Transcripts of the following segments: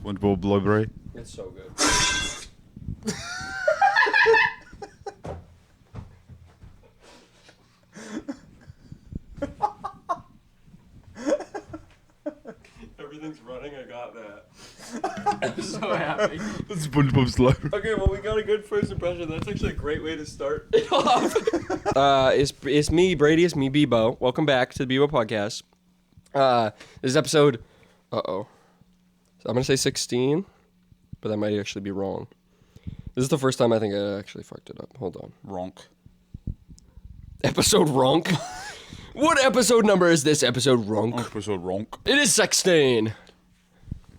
SpongeBob library. It's so good. Everything's running. I got that. I'm so happy. SpongeBob's library. Okay, well, we got a good first impression. That's actually a great way to start it off. It's me, Brady. It's me, Bibo. Welcome back to the Bibo podcast. This is episode... Uh-oh. I'm going to say 16, but that might actually be wrong. This is the first time I think I actually fucked it up. Hold on. Ronk. Episode Ronk? What episode number is this episode Ronk? Episode Ronk. It is 16.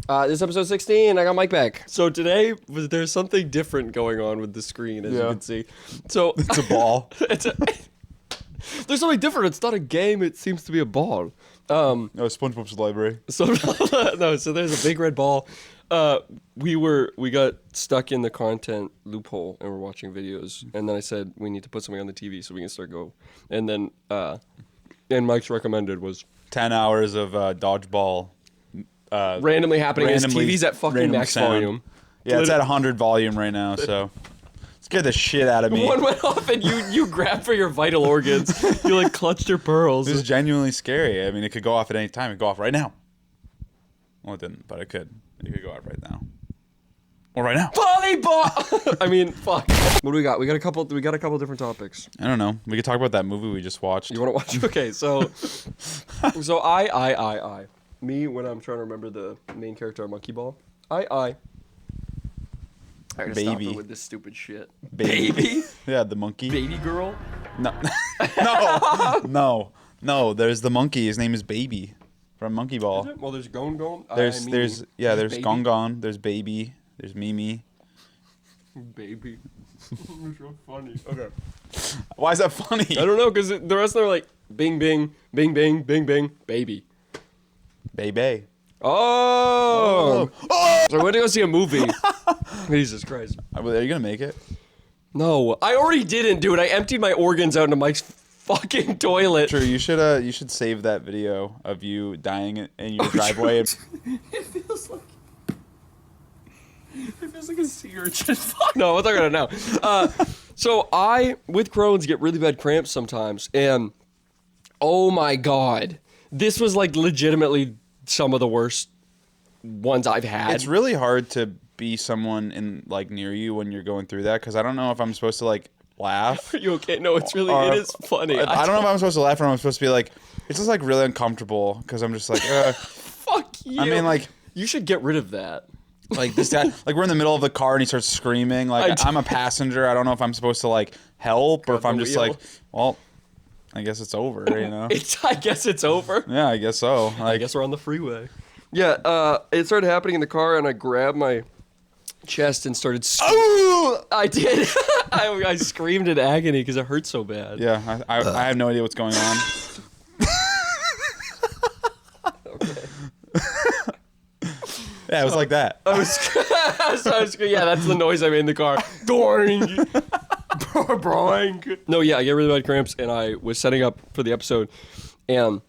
This is episode 16. I got Mike back. So today, there's something different going on with the screen, as you can see. So It's a ball. There's something different. It's not a game. It seems to be a ball. No, SpongeBob's library. So there's a big red ball. We got stuck in the content loophole and we're watching videos. And then I said we need to put something on the TV so we can start go. And then and Mike's recommended was 10 hours of dodgeball. Randomly happening. His TV's at fucking max sound. volume. Yeah, it's at 100 volume right now, so scared the shit out of me. One went off and you grabbed for your vital organs. You like clutched your pearls. It was genuinely scary. I mean, it could go off at any time. It could go off right now. Well, it didn't, but it could. It could go off right now. Or right now. Volleyball. I mean, fuck. What do we got? We got a couple different topics. I don't know. We could talk about that movie we just watched. You want to watch? Okay, so I. Me, when I'm trying to remember the main character of Monkey Ball. I gotta stop Baby. it with this stupid shit. Baby? Yeah, the monkey. Baby girl? No. No. There's the monkey. His name is Baby from Monkey Ball. Well, there's Gon Gon. There's Baby. Gon Gon. There's Baby. There's Mimi. Baby. It's so funny. Okay. Why is that funny? I don't know, because the rest of them are like bing, bing, bing, bing, bing, bing, baby. Baby. Oh! So I went to go see a movie. Jesus Christ. Are you gonna make it? No, I already didn't, dude. I emptied my organs out into Mike's fucking toilet. True. You should save that video of you dying in your driveway. It feels like a sea urchin. Fuck. No, I'm not gonna know. So I, with Crohn's, get really bad cramps sometimes, and oh my god, this was like legitimately some of the worst ones I've had. It's really hard to be someone in like near you when you're going through that, because I don't know if I'm supposed to like laugh. Are you okay? No, it is funny. I don't know if I'm supposed to laugh or I'm supposed to be like, it's just like really uncomfortable because I'm just like, fuck you. I mean, like, you should get rid of that. like this guy, like we're in the middle of the car and he starts screaming. Like I'm a passenger. I don't know if I'm supposed to like help or if I'm just like, well, I guess it's over, you know? I guess it's over. Yeah, I guess so. Like, I guess we're on the freeway. Yeah, it started happening in the car, and I grabbed my chest and started oh! I did. I screamed in agony because it hurt so bad. Yeah, I have no idea what's going on. Okay. Yeah, it was like that. I was yeah, that's the noise I made in the car. Doing. No, yeah, I get really bad cramps, and I was setting up for the episode, and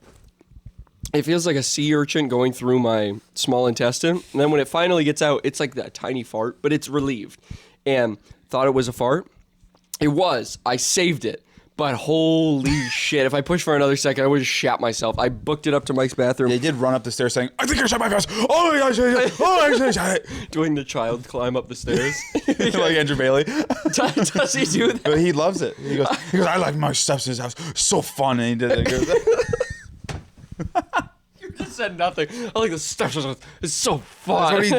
it feels like a sea urchin going through my small intestine, and then when it finally gets out, it's like that tiny fart, but it's relieved, and thought it was a fart. It was. I saved it. But holy shit, if I pushed for another second, I would have shat myself. I booked it up to Mike's bathroom. They did run up the stairs saying, I think I shot my pants. Oh my gosh, oh my gosh. Doing the child climb up the stairs. Like Andrew Bailey. Does he do that? But he loves it. He goes, I like my steps in his house. So fun. And he did it. You just said nothing. I like the steps. It's so fun. That's what he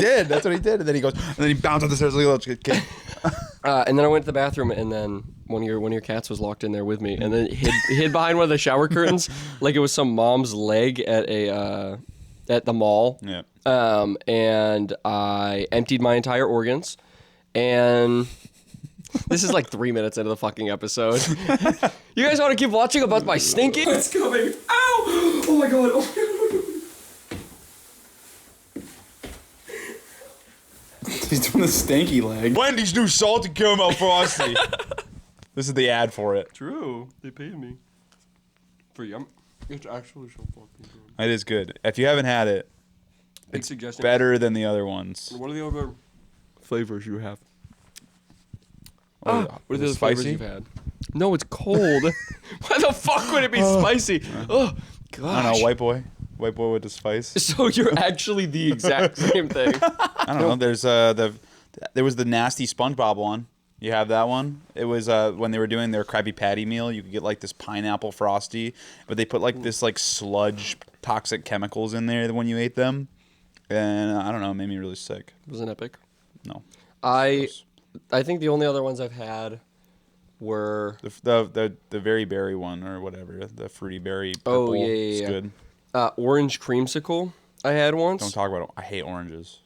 did. And then he goes, and then he bounced up the stairs like a little kid. And then I went to the bathroom, and then one of your cats was locked in there with me, and then hid behind one of the shower curtains, like it was some mom's leg at the mall. Yeah. And I emptied my entire organs, and this is like 3 minutes into the fucking episode. You guys want to keep watching about my stinking? It's coming! Ow! Oh my god! Oh my god! He's doing the stanky leg. Wendy's new salted caramel frosty. This is the ad for it. True. They paid me. For yum. It's actually so fucking good. It is good. If you haven't had it, It's suggestions. better than the other ones. What are the other flavors you have? What What are the it other flavors spicy? you've had? No, it's cold. Why the fuck would it be spicy? Oh, gosh. I don't know, white boy with the spice. So you're actually the exact same thing. I don't know. There's there was the nasty SpongeBob one. You have that one? It was when they were doing their Krabby Patty meal. You could get like this pineapple frosty, but they put like this like sludge toxic chemicals in there when you ate them, and I don't know, it made me really sick. Wasn't epic. No, I think the only other ones I've had were the very berry one or whatever, the fruity berry. Purple. Oh yeah, It's yeah. good. Orange creamsicle I had once. Don't talk about it. I hate oranges.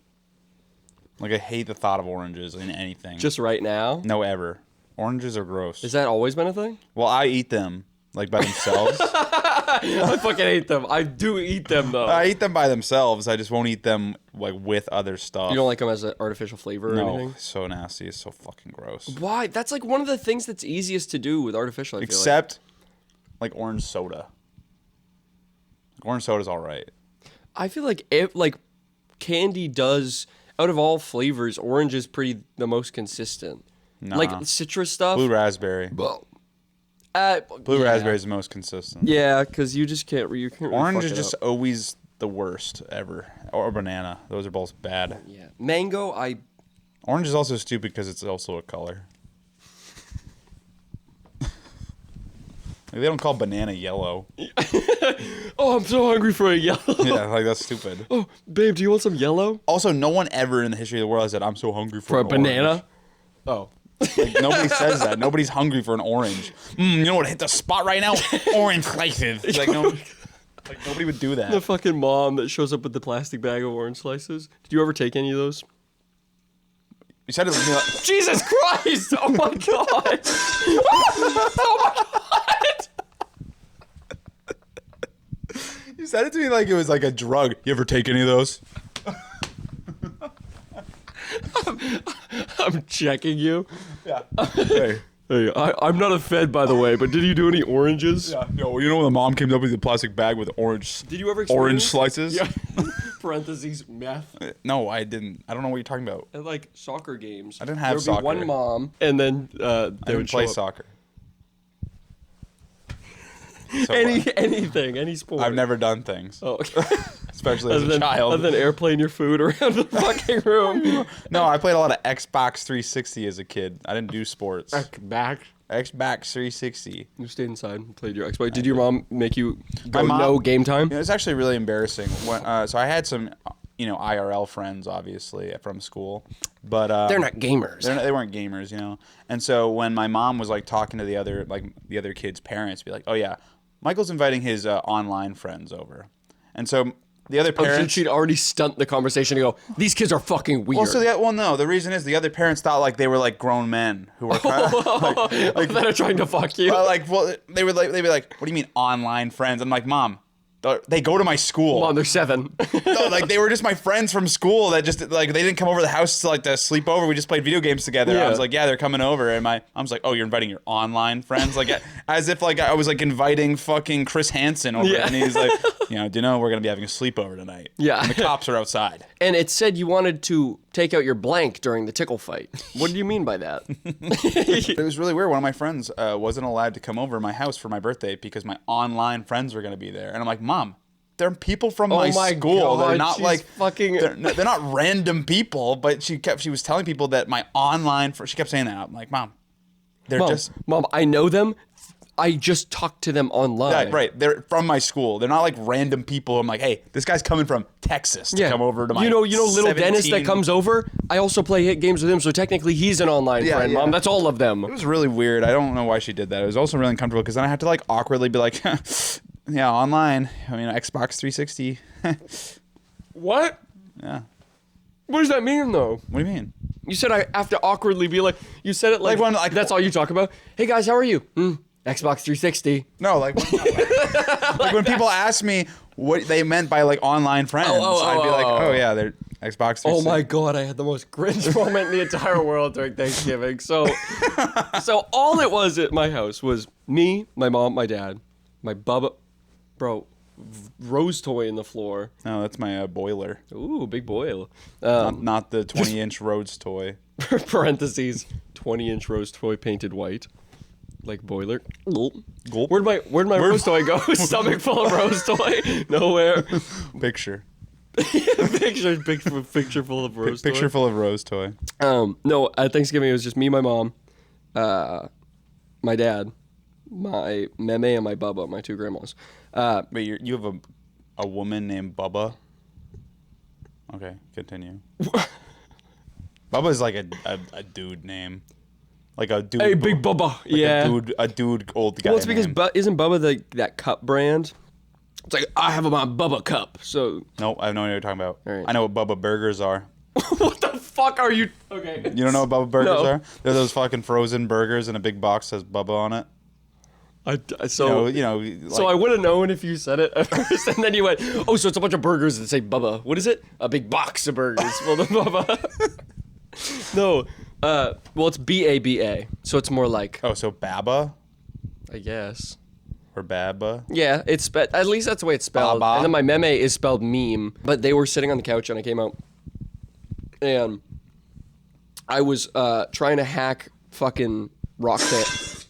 Like I hate the thought of oranges in anything. Just right now. No, ever. Oranges are gross. Has that always been a thing? Well, I eat them like by themselves. I fucking hate them. I do eat them though. I eat them by themselves. I just won't eat them like with other stuff. You don't like them as an artificial flavor or No, anything? it's so nasty. It's so fucking gross. Why? That's like one of the things that's easiest to do with artificial. I feel like. Except like orange soda. Orange soda's all right. I feel like candy does, out of all flavors, orange is the most consistent. Nah. Like citrus stuff. Blue raspberry. Blue Blue raspberry is the most consistent. Yeah, because you just can't. You can't. Really Orange fuck is it just up. always the worst ever. Or banana. Those are both bad. Yeah, mango. Orange is also stupid because it's also a color. Like, they don't call banana yellow. Oh, I'm so hungry for a yellow. Yeah, like that's stupid. Oh, babe, do you want some yellow? Also, no one ever in the history of the world has said, "I'm so hungry for For a an banana? orange." Oh. Like, nobody says that. Nobody's hungry for an orange. You know what hit the spot right now? Orange slices. It's like, nobody would do that. The fucking mom that shows up with the plastic bag of orange slices. Did you ever take any of those? You said it to me like, Jesus Christ! Oh my god! Oh my god! you said it to me like it was like a drug. You ever take any of those? I'm checking you. Yeah. Hey. Hey, I'm not a Fed, by the way, but did you do any oranges? Yeah. Yo, you know when the mom came up with a plastic bag with orange Did you ever orange experience- slices? Yeah. Parentheses, meth. No, I didn't. I don't know what you're talking about. At like soccer games. I didn't have there would soccer. Be one mom, and then they I would didn't play show up. soccer. So Anything, any sport. I've never done things, Oh, okay. especially as a child. Other than airplane your food around the fucking room. No, I played a lot of Xbox 360 as a kid. I didn't do sports. Back. Xbox 360. You stayed inside and played your Xbox. Did your mom make you go My mom- no game time? You know, it's actually really embarrassing. So I had some, IRL friends, obviously, from school, but They're not gamers. they weren't gamers, And so when my mom was like talking to the other kids' parents, be like, "Oh yeah, Michael's inviting his online friends over," and so the other Oh, parents. she'd already stunt the conversation and go, these kids are fucking weird. No. The reason is the other parents thought like they were like grown men who were kind of that are trying to fuck you. they'd be like, "What do you mean online friends?" I'm like, "Mom, they go to my school." Mom, they're 7. No, like they were just my friends from school that just like they didn't come over to the house to sleep over. We just played video games together. Yeah. I was like, "Yeah, they're coming over," and my mom's like, "Oh, you're inviting your online friends?" Like as if like I was like inviting fucking Chris Hansen over, Yeah. and he's like, do you know we're gonna be having a sleepover tonight? Yeah. and the cops are outside. And it said you wanted to take out your blank during the tickle fight. What do you mean by that? It was really weird. One of my friends wasn't allowed to come over to my house for my birthday because my online friends were gonna be there, and I'm like, "Mom, they're people from my school. God, they're not she's like fucking. they're not random people." But she was telling people that my online. She kept saying that. I'm like, "Mom, they're just Mom, I know them. I just talked to them online. yeah, right. They're from my school. They're not like random people. I'm like, hey, this guy's coming from Texas to come over to my. You know, little Dennis that comes over. I also play hit games with him, so technically he's an online friend. yeah. Mom, that's all of them. It was really weird. I don't know why she did that. It was also really uncomfortable because then I had to like awkwardly be like, yeah, online. I mean, Xbox 360. What? Yeah. What does that mean, though? What do you mean? You said I have to awkwardly be like. You said it like when, that's all you talk about. Hey guys, how are you? Xbox 360. No, like when people ask me what they meant by like online friends, I'd be like, oh yeah, they're Xbox 360. Oh my god, I had the most cringe moment in the entire world during Thanksgiving. So all it was at my house was me, my mom, my dad, my bubba. Bro, rose toy in the floor. No, that's my boiler. Ooh, big boil. Not the 20-inch Rhodes toy. Parentheses, 20-inch rose toy painted white. Like boiler. Gulp. Where'd my rose toy go? Stomach full of rose toy? Nowhere. Picture. Picture full of rose toy. Picture full of Rose toy. No, at Thanksgiving it was just me, my mom, my dad, my meme, and my Bubba, my two grandmas. Wait, you have a woman named Bubba? Okay, continue. Bubba's like a dude name. Like a dude. Hey, Big Bubba. Like Yeah. A dude old guy. Well, it's because name. isn't Bubba that cup brand? It's like, I have my Bubba cup, so... Nope, I have no idea what you're talking about. All right. I know what Bubba burgers are. What the fuck are you... Okay. You don't know what Bubba burgers No. are? They're those fucking frozen burgers in a big box that says Bubba on it. So Like, I would have known if you said it at first, and then you went, oh, so it's a bunch of burgers that say Bubba. What is it? A big box of burgers full of Bubba. No. Well, it's BABA, so it's more like... Oh, so Baba I guess. or Baba? Yeah, it's at least that's the way it's spelled. Baba. And then my meme is spelled meme. But they were sitting on the couch and I came out, and I was trying to hack fucking Rockband.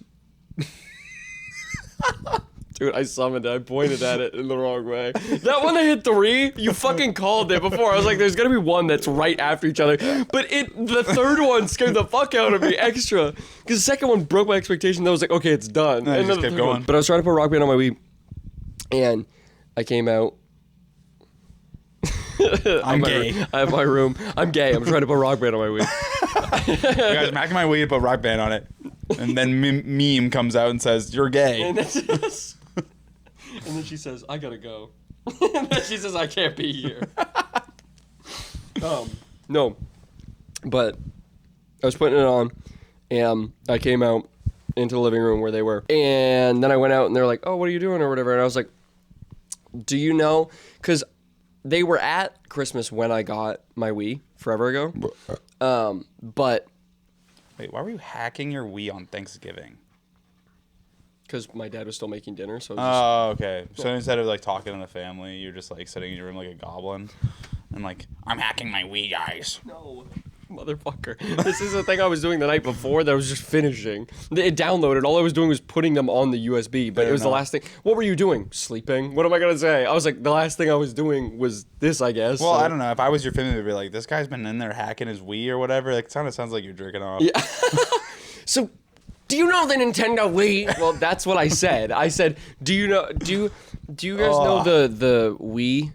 Dude, I summoned it. I pointed at it in the wrong way. That one that hit 3, you fucking called it before. I was like, there's gonna be one that's right after each other. But the third one scared the fuck out of me extra. Because the second one broke my expectation. I was like, okay, it's done. No, you and just then kept the third going. one- But I was trying to put Rock Band on my Wii. And I came out. I'm gay. I have my room. I'm gay. I'm trying to put Rock Band on my Wii. Guys, I'm hacking my way to put Rock Band on it. And then meme comes out and says, you're gay. And then she says, I gotta go. And then she says, I can't be here. No. But I was putting it on, and I came out into the living room where they were. And then I went out, and they're like, oh, what are you doing, or whatever. And I was like, do you know? Because they were at Christmas when I got my Wii forever ago. But... Wait, why were you hacking your Wii on Thanksgiving? Because my dad was still making dinner, so... Oh, okay. So instead of like talking to the family, you're just like sitting in your room like a goblin, and like, I'm hacking my Wii, guys. No, motherfucker. This is the thing I was doing the night before that I was just finishing. It downloaded. All I was doing was putting them on the USB, but it was the last thing. What were you doing? Sleeping? What am I going to say? I was like, the last thing I was doing was this, I guess. Well, so. I don't know. If I was your family, I'd be like, this guy's been in there hacking his Wii or whatever. Like, it kind of sounds like you're jerking off. Yeah. So, do you know the Nintendo Wii? Well, that's what I said. I said, do you guys know the Wii?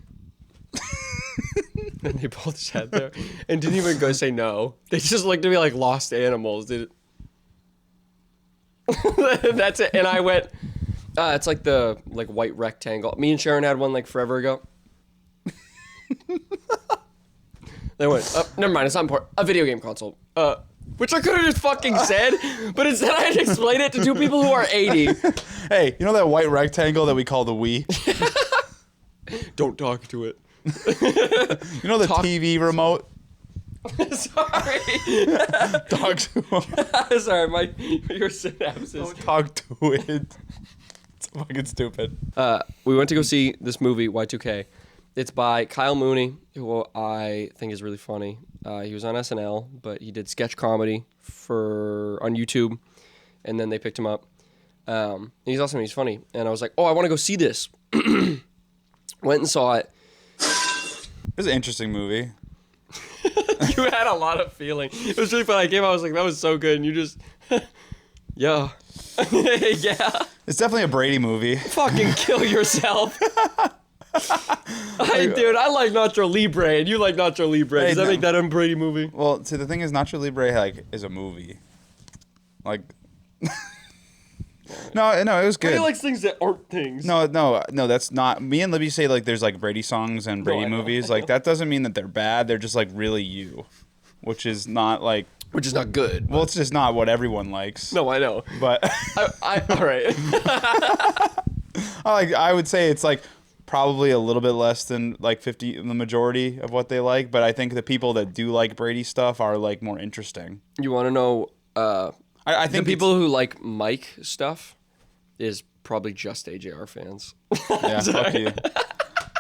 And they both sat there and didn't even go say no. They just looked at me like lost animals. That's it. And I went, it's like the white rectangle. Me and Sharon had one like forever ago. They went, oh, never mind, it's not important. A video game console. Which I could have just fucking said, but instead I had to explain it to two people who are 80. Hey, you know that white rectangle that we call the Wii? Don't talk to it. You know the TV remote? Sorry. Talk to him. Sorry, your synapses. Don't talk to it. It's fucking stupid. We went to go see this movie, Y2K. It's by Kyle Mooney, who I think is really funny. He was on SNL, but he did sketch comedy on YouTube, and then they picked him up. And he's awesome. He's funny, and I was like, "Oh, I want to go see this." Went and saw it. It was an interesting movie. You had a lot of feeling. It was really fun. I came out, I was like, "That was so good," and you just, yeah, yeah. It's definitely a Brady movie. Fucking kill yourself. Dude, I like Nacho Libre, and you like Nacho Libre. Hey, Does that no. make that a Brady movie? Well, see, the thing is, Nacho Libre is a movie. Like, no, it was good. He likes things that aren't things. No, that's not. Me and Libby say like there's like Brady songs and Brady I know, movies. I Like know. that doesn't mean that they're bad. They're just like really you, which is not like. Which is not good. Well, it's just not what everyone likes. No, I know. But All right. I would say it's like probably a little bit less than like 50, the majority of what they like. But I think the people that do like Brady stuff are like more interesting. You want to know? I think the people who like Mike stuff is probably just AJR fans. Yeah, fuck you.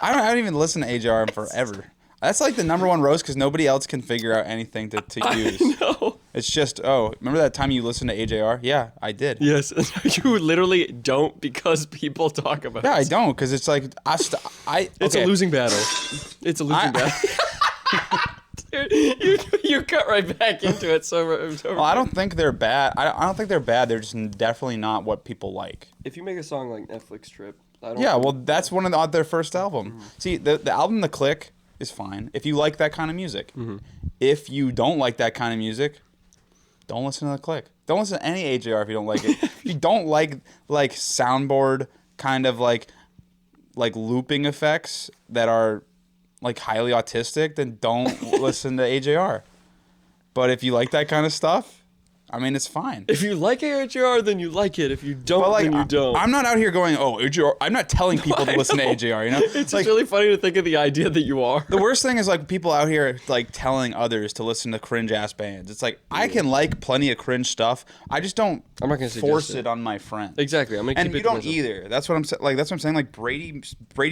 I haven't even listened to AJR in forever. That's like the number one roast because nobody else can figure out anything to use. I know. It's just, remember that time you listened to AJR? Yeah, I did. Yes, you literally don't because people talk about it. Yeah, I don't because it's like, It's a losing battle. It's a losing battle. Dude, you cut right back into it. Well, I don't think they're bad. I don't think they're bad. They're just definitely not what people like. If you make a song like Netflix Trip, that's one of their first album. Mm-hmm. See, the album The Click is fine if you like that kind of music. Mm-hmm. If you don't like that kind of music, don't listen to The Click. Don't listen to any AJR if you don't like it. If you don't like soundboard kind of like looping effects that are like highly autistic, then don't listen to AJR. But if you like that kind of stuff, I mean, it's fine. If you like AJR, then you like it. If you don't, then you don't. I'm not out here going, AJR. I'm not telling people to listen to AJR, you know? It's just really funny to think of the idea that you are. The worst thing is like people out here like telling others to listen to cringe-ass bands. It's like, I can like plenty of cringe stuff. I just don't force it on my friends. Exactly. I'm gonna keep and it you don't myself. either. That's what I'm saying. Like, that's what I'm saying. Like, Brady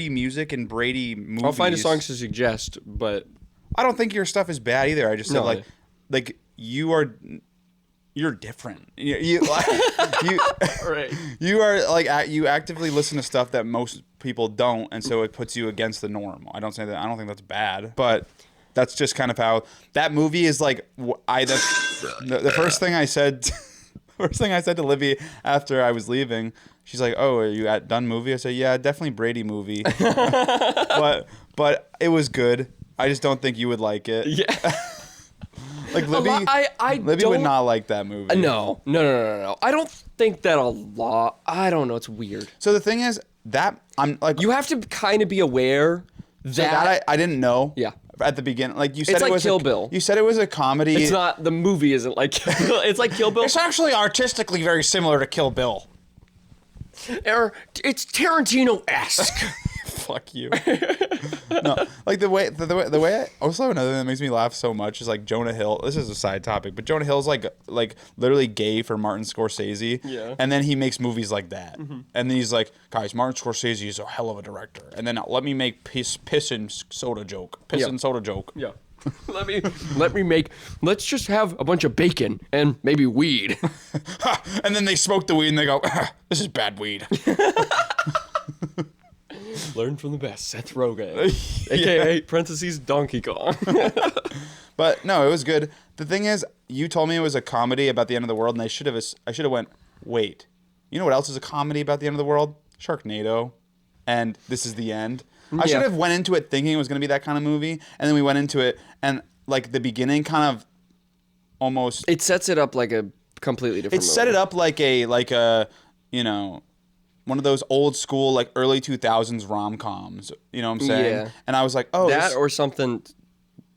music and Brady movies. I'll find a song to suggest, but... I don't think your stuff is bad either. I just said, like you're different. Right. You are like you actively listen to stuff that most people don't, and so it puts you against the norm. I don't think that's bad, but that's just kind of how that movie is. Like the first thing I said, to Livy after I was leaving, she's like, "Oh, are you done movie?" I said, "Yeah, definitely Brady movie," but it was good. I just don't think you would like it. Yeah. Like Libby would not like that movie. No. I don't think that a lot. I don't know. It's weird. So the thing is that I'm like, you have to kind of be aware that I didn't know. Yeah. At the beginning, like you said, it's it like was Kill Bill. You said it was a comedy. It's not. The movie isn't like Kill Bill. It's like Kill Bill. It's actually artistically very similar to Kill Bill. It's Tarantino-esque. Fuck you. No, like the way. Also, another thing that makes me laugh so much is like Jonah Hill. This is a side topic, but Jonah Hill's like literally gay for Martin Scorsese. Yeah. And then he makes movies like that, and then he's like, guys, Martin Scorsese is a hell of a director. And then let me make piss and soda joke. Soda joke. Yeah. Let's just have a bunch of bacon and maybe weed. And then they smoke the weed and they go, this is bad weed. Learn from the best, Seth Rogen, aka parentheses Donkey Kong. But no, it was good. The thing is, you told me it was a comedy about the end of the world, and I should have went, wait, you know what else is a comedy about the end of the world? Sharknado, and This Is the End. I should have went into it thinking it was going to be that kind of movie, and then we went into it, and like the beginning kind of almost... It sets it up like a completely different movie. Set it up like a you know, one of those old school like early 2000s rom-coms. You know what I'm saying? Yeah. And I was like, oh, that or something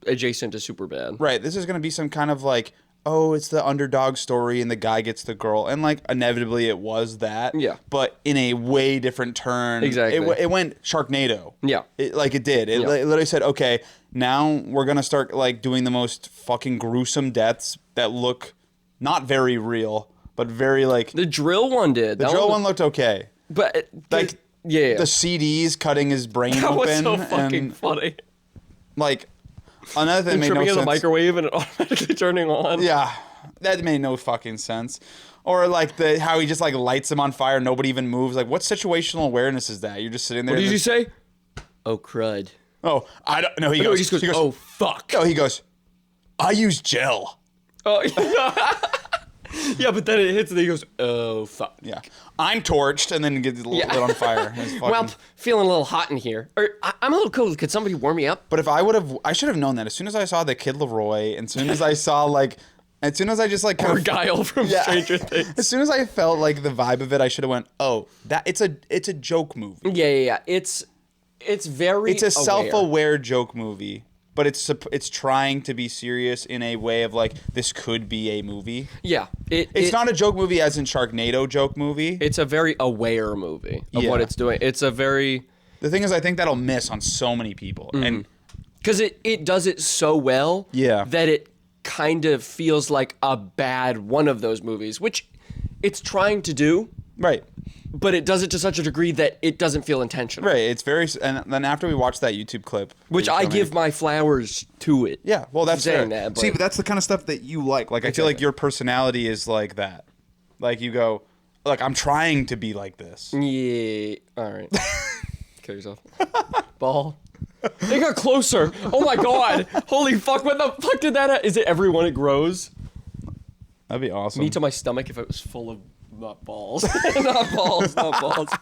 adjacent to Superbad. Right. This is going to be some kind of like, oh, it's the underdog story and the guy gets the girl, and like inevitably it was that. Yeah. But in a way different turn. Exactly. It went Sharknado. Yeah. It did. It literally said, okay, now we're gonna start like doing the most fucking gruesome deaths that look not very real, but very like. The drill one did. The drill one looked okay. But like the CDs cutting his brain that open. Was so fucking and, funny. Like. Another thing made no sense. Tripping in the microwave and it automatically turning on. Yeah, that made no fucking sense. Or like how he just like lights him on fire, nobody even moves. Like, what situational awareness is that? You're just sitting there. What did you say? Oh crud. Oh, I don't know. He goes. Oh fuck. Oh, he goes. I use gel. Oh. Yeah, but then it hits and he goes, oh fuck. Yeah, I'm torched and then gets lit on fire. Well, feeling a little hot in here. Or I'm a little cold. Could somebody warm me up? But if I should have known that as soon as I saw the Kid Leroy, and as soon as I saw like, as soon as I just like kind of Guile from Stranger Things. As soon as I felt like the vibe of it, I should have went, oh, that it's a joke movie. Yeah. It's very. It's a self-aware joke movie. But it's trying to be serious in a way of like, this could be a movie. Yeah. It's not a joke movie as in Sharknado joke movie. It's a very aware movie of what it's doing. It's a very... The thing is, I think that'll miss on so many people. And because it does it so well that it kind of feels like a bad one of those movies, which it's trying to do. Right. but it does it to such a degree that it doesn't feel intentional. Right. It's very. And then after we watched that YouTube clip, Which I give my flowers to it. Yeah. Well, that's saying fair. that. But See, but that's the kind of stuff that you like. Like, I feel like your personality is like that. Like, you go, like, I'm trying to be like this. Yeah. All right. Kill yourself. Ball. It got closer. Oh my god. Holy fuck. What the fuck did that? Is it everyone it grows? That'd be awesome. Me to my stomach if it was full of not balls. Not balls.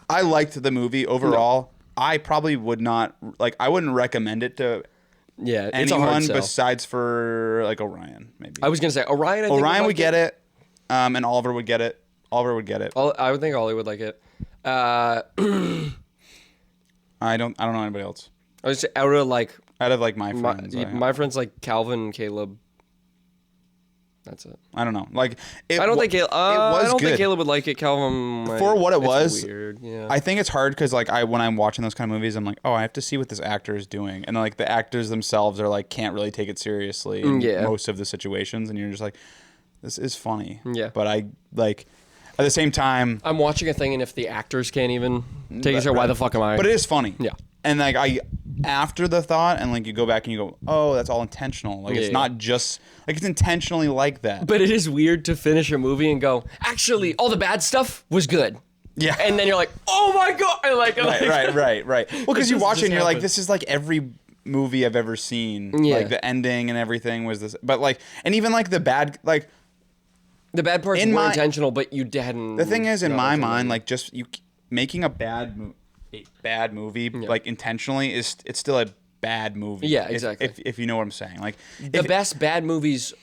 I liked the movie overall. I probably would not, like, I wouldn't recommend it to Yeah, it's a hard anyone sell. besides for, like, Orion, maybe. I was going to say, Orion, I think Orion would like get it, and Oliver would get it. Oliver would get it. I would think Ollie would like it. I don't know anybody else. I was just out of like Out of, like, my friends. my friends like Calvin and Caleb. That's it. I don't know. Like, I don't think Caleb. I don't good. think Caleb would like it. Calvin might, For what it it's was, weird. Yeah. I think it's hard because, like, when I'm watching those kind of movies, I'm like, oh, I have to see what this actor is doing, and like the actors themselves are like can't really take it seriously in most of the situations, and you're just like, this is funny. Yeah. But I like at the same time, I'm watching a thing, and if the actors can't even take it seriously, why the fuck am I? but it is funny. Yeah. And like after the thought, and like you go back and you go, oh, that's all intentional. Like it's not just like it's intentionally like that. But it is weird to finish a movie and go, actually, all the bad stuff was good. Yeah. And then you're like, oh my god, Right. Well, because you just- watch it just and you're like, happened. this is like every movie I've ever seen. Yeah. Like the ending and everything was this, but like, and even like the bad, like the bad parts were intentional, but you hadn't. the thing is, in my mind, like just you making a bad movie like intentionally is it's still a bad movie. Yeah, exactly. If you know what I'm saying, like The best bad movies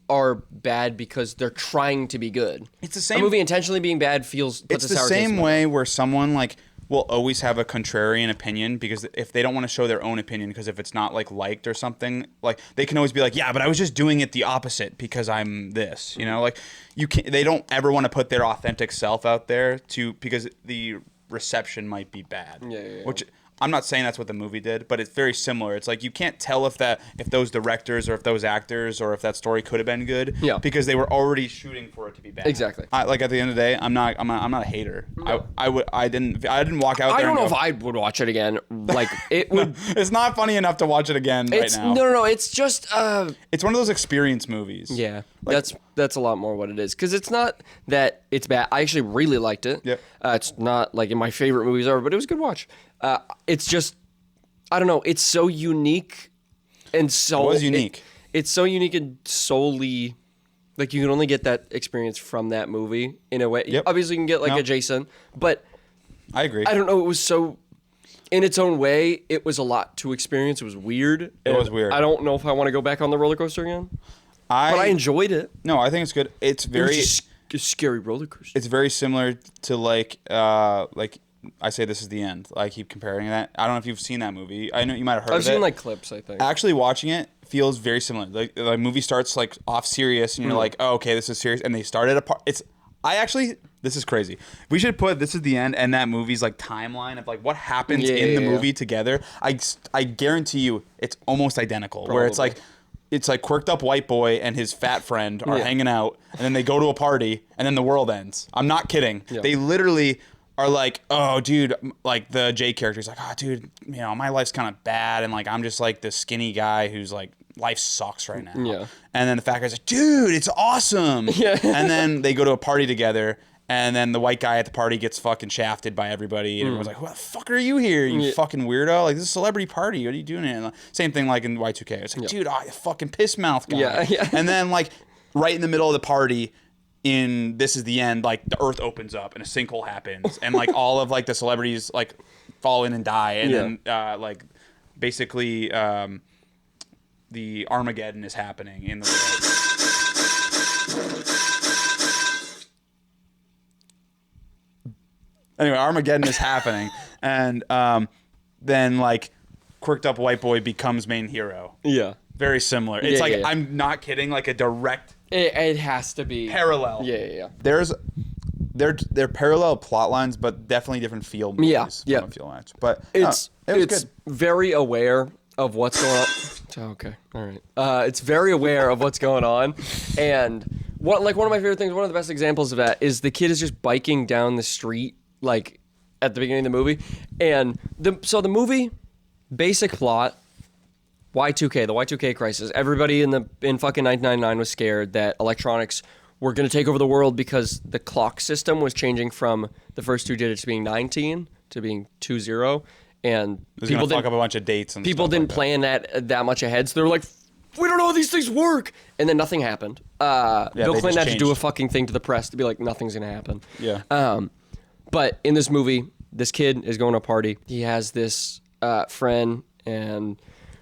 are bad because they're trying to be good. It's the same. A movie intentionally being bad puts It's a the sour taste in same my way where someone like will always have a contrarian opinion because if they don't want to show their own opinion because if it's not like liked or something, like they can always be like, yeah, but I was just doing it the opposite because I'm this, you know, like you can't. They don't ever want to put their authentic self out there because the reception might be bad. Yeah. Which I'm not saying that's what the movie did, but it's very similar. It's like you can't tell if those directors or if those actors or if that story could have been good because they were already shooting for it to be bad. Exactly. Like at the end of the day, I'm not a hater. No. I didn't walk out there. I don't know and if I would watch it again. Like it would. It's not funny enough to watch it again right now. No. It's just. It's one of those experience movies. Yeah, that's a lot more what it is because it's not that it's bad. I actually really liked it. Yep. It's not like in my favorite movies ever, but it was a good watch. It's just, I don't know. It's so unique, and so It was unique. It's so unique and solely, like you can only get that experience from that movie in a way. Yep. Obviously, you can get like a Jason, but I agree. I don't know. It was so. In its own way, it was a lot to experience. It was weird. It was weird. I don't know if I want to go back on the roller coaster again. But I enjoyed it. No, I think it's good. It's It very. was just a scary roller coaster. It's very similar to like I say this is the end. I keep comparing that. I don't know if you've seen that movie. I know you might have heard I've of it. seen like clips, I think. Actually watching it feels very similar. Like the movie starts like off serious and you're like, oh, okay, this is serious. And they started apart. This is crazy. We should put this is the end and that movie's like timeline of like what happens in the movie together. I guarantee you it's almost identical. Probably. Where it's like quirked up white boy and his fat friend are hanging out and then they go to a party and then the world ends. I'm not kidding. Yeah. They literally are like, oh, dude, like the Jay character's like, oh, dude, you know, my life's kind of bad and like I'm just like this skinny guy who's like life sucks right now. Yeah. And then the fat guy's like, dude, it's awesome. Yeah. And then they go to a party together. And then the white guy at the party gets fucking shafted by everybody. And everyone's like, what the fuck are you here, you fucking weirdo? Like, this is a celebrity party. What are you doing here? And same thing like in Y2K. It's like, dude, you fucking piss mouth guy. Yeah. And then, like, right in the middle of the party, in This Is the End, like, the earth opens up and a sinkhole happens. And, like, all of, like, the celebrities, like, fall in and die. And then, like, basically, the Armageddon is happening in the world. Anyway, Armageddon is happening, and then like quirked up white boy becomes main hero. Yeah. Very similar. It's I'm not kidding. Like a direct. It has to be Parallel. Yeah. They're parallel plot lines, but definitely different field movies. Yeah. Feel match. But It was it's good. very aware of what's going on. Okay, all right. It's very aware of what's going on, and one of my favorite things, one of the best examples of that is the kid is just biking down the street, like at the beginning of the movie. And the movie, basic plot, Y2K, the Y2K crisis. Everybody in fucking 1999 was scared that electronics were going to take over the world because the clock system was changing from the first two digits being 19 to being 20. And people didn't fuck up a bunch of dates and people stuff didn't like plan that much ahead. So they were like, we don't know how these things work. And then nothing happened. Bill Clinton had to do a fucking thing to the press to be like, nothing's going to happen. Yeah. But in this movie, this kid is going to a party. He has this friend, and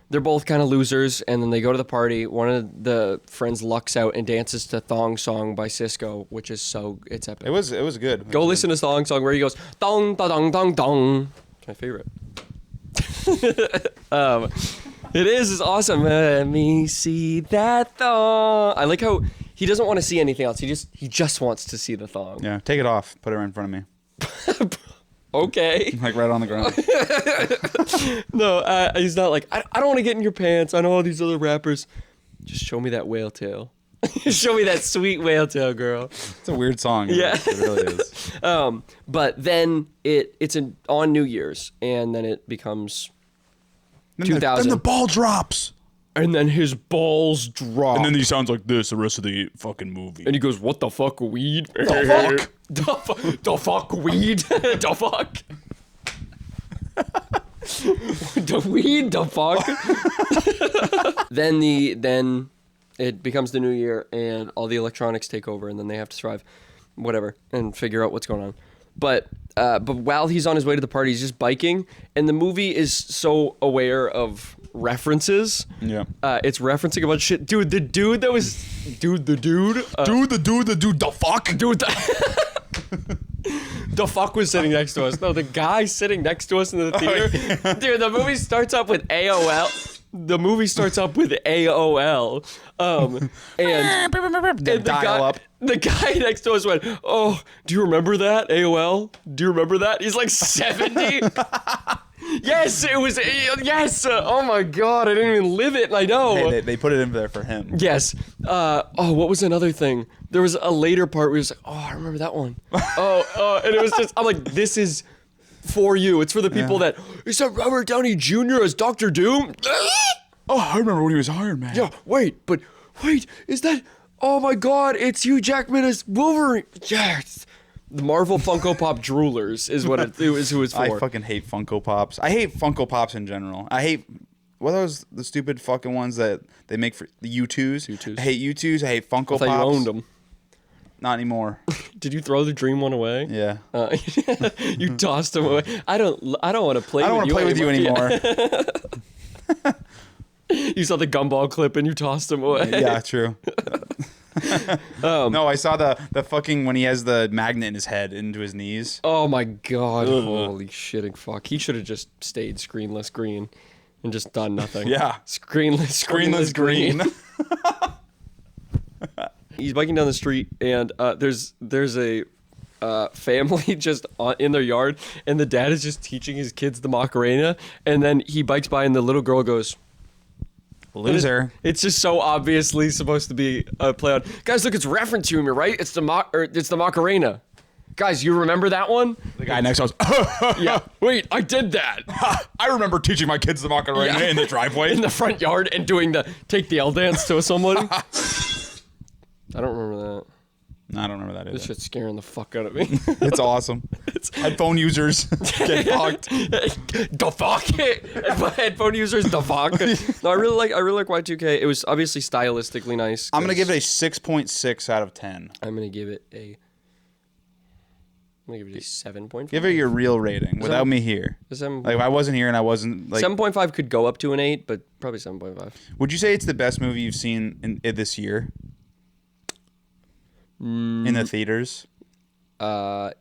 they're both kind of losers. And then they go to the party. One of the friends lucks out and dances to Thong Song by Cisco, which is it's epic. It was good. Go listen to Thong Song where he goes, dong, da, dong, dong, dong. It's my favorite. It's awesome. Let me see that thong. I like how he doesn't want to see anything else. He just wants to see the thong. Yeah, take it off. Put it right in front of me. Okay. Like right on the ground. No, he's not like, I don't want to get in your pants. I know all these other rappers. Just show me that whale tail. Show me that sweet whale tail, girl. It's a weird song. Yeah. It really is. But then it's on New Year's, and then it becomes 2000. Then the ball drops. And then his balls drop. And then he sounds like this the rest of the fucking movie. And he goes, what the fuck, weed? The fuck? The fuck, weed? The fuck? The weed? The fuck? Then it becomes the new year, and all the electronics take over, and then they have to survive, whatever, and figure out what's going on. But while he's on his way to the party, he's just biking, and the movie is so aware of references. Yeah. It's referencing a bunch of shit. Dude, the dude, the fuck? Dude, the fuck was sitting next to us. No, the guy sitting next to us in the theater. Yeah. Dude, the movie starts up with AOL. The the guy next to us went, oh, do you remember that, AOL? Do you remember that? He's like 70. Yes, it was, yes. Oh my God, I didn't even live it, and I know. Hey, they put it in there for him. Yes. What was another thing? There was a later part where he was like, oh, I remember that one. And it was just, I'm like, this is for you. It's for the people that, is that Robert Downey Jr. as Dr. Doom? Oh, I remember when he was Iron Man. Yeah, wait, is that, oh my God, it's Hugh Jackman as Wolverine. Yes. The Marvel Funko Pop droolers is what who it's for. I fucking hate Funko Pops. I hate Funko Pops in general. I hate, what are those, the stupid fucking ones that they make for the U2s? I hate U2s. I hate Funko Pops. I thought you owned them. Not anymore. Did you throw the dream one away? Yeah. You tossed them away. I don't want to play with you anymore. You saw the gumball clip and you tossed them away. Yeah, true. No, I saw the fucking when he has the magnet in his head into his knees. Oh my God. Holy shitting fuck. He should have just stayed screenless green and just done nothing. Yeah. Screenless green. He's biking down the street, and there's a family just in their yard, and the dad is just teaching his kids the Macarena, and then he bikes by, and the little girl goes, loser. It's just so obviously supposed to be a play on. Guys, look, it's reference humor, right? It's the Macarena. Guys, you remember that one? The guy next to us. Yeah. Wait, I did that. I remember teaching my kids the Macarena in the driveway. In the front yard and doing the take the L dance to somebody. I don't remember that. No, I don't remember that either. This shit's scaring the fuck out of me. It's awesome. Headphone users get fucked. The fuck? Headphone users, the fuck? No, I really like Y2K. It was obviously stylistically nice. I'm gonna give it a 6.6 out of 10. I'm gonna give it a 7.5. Give it your real rating without me here. Like if I wasn't here and I wasn't like 7.5 could go up to an 8, but probably 7.5. Would you say it's the best movie you've seen in this year? In the theaters? Because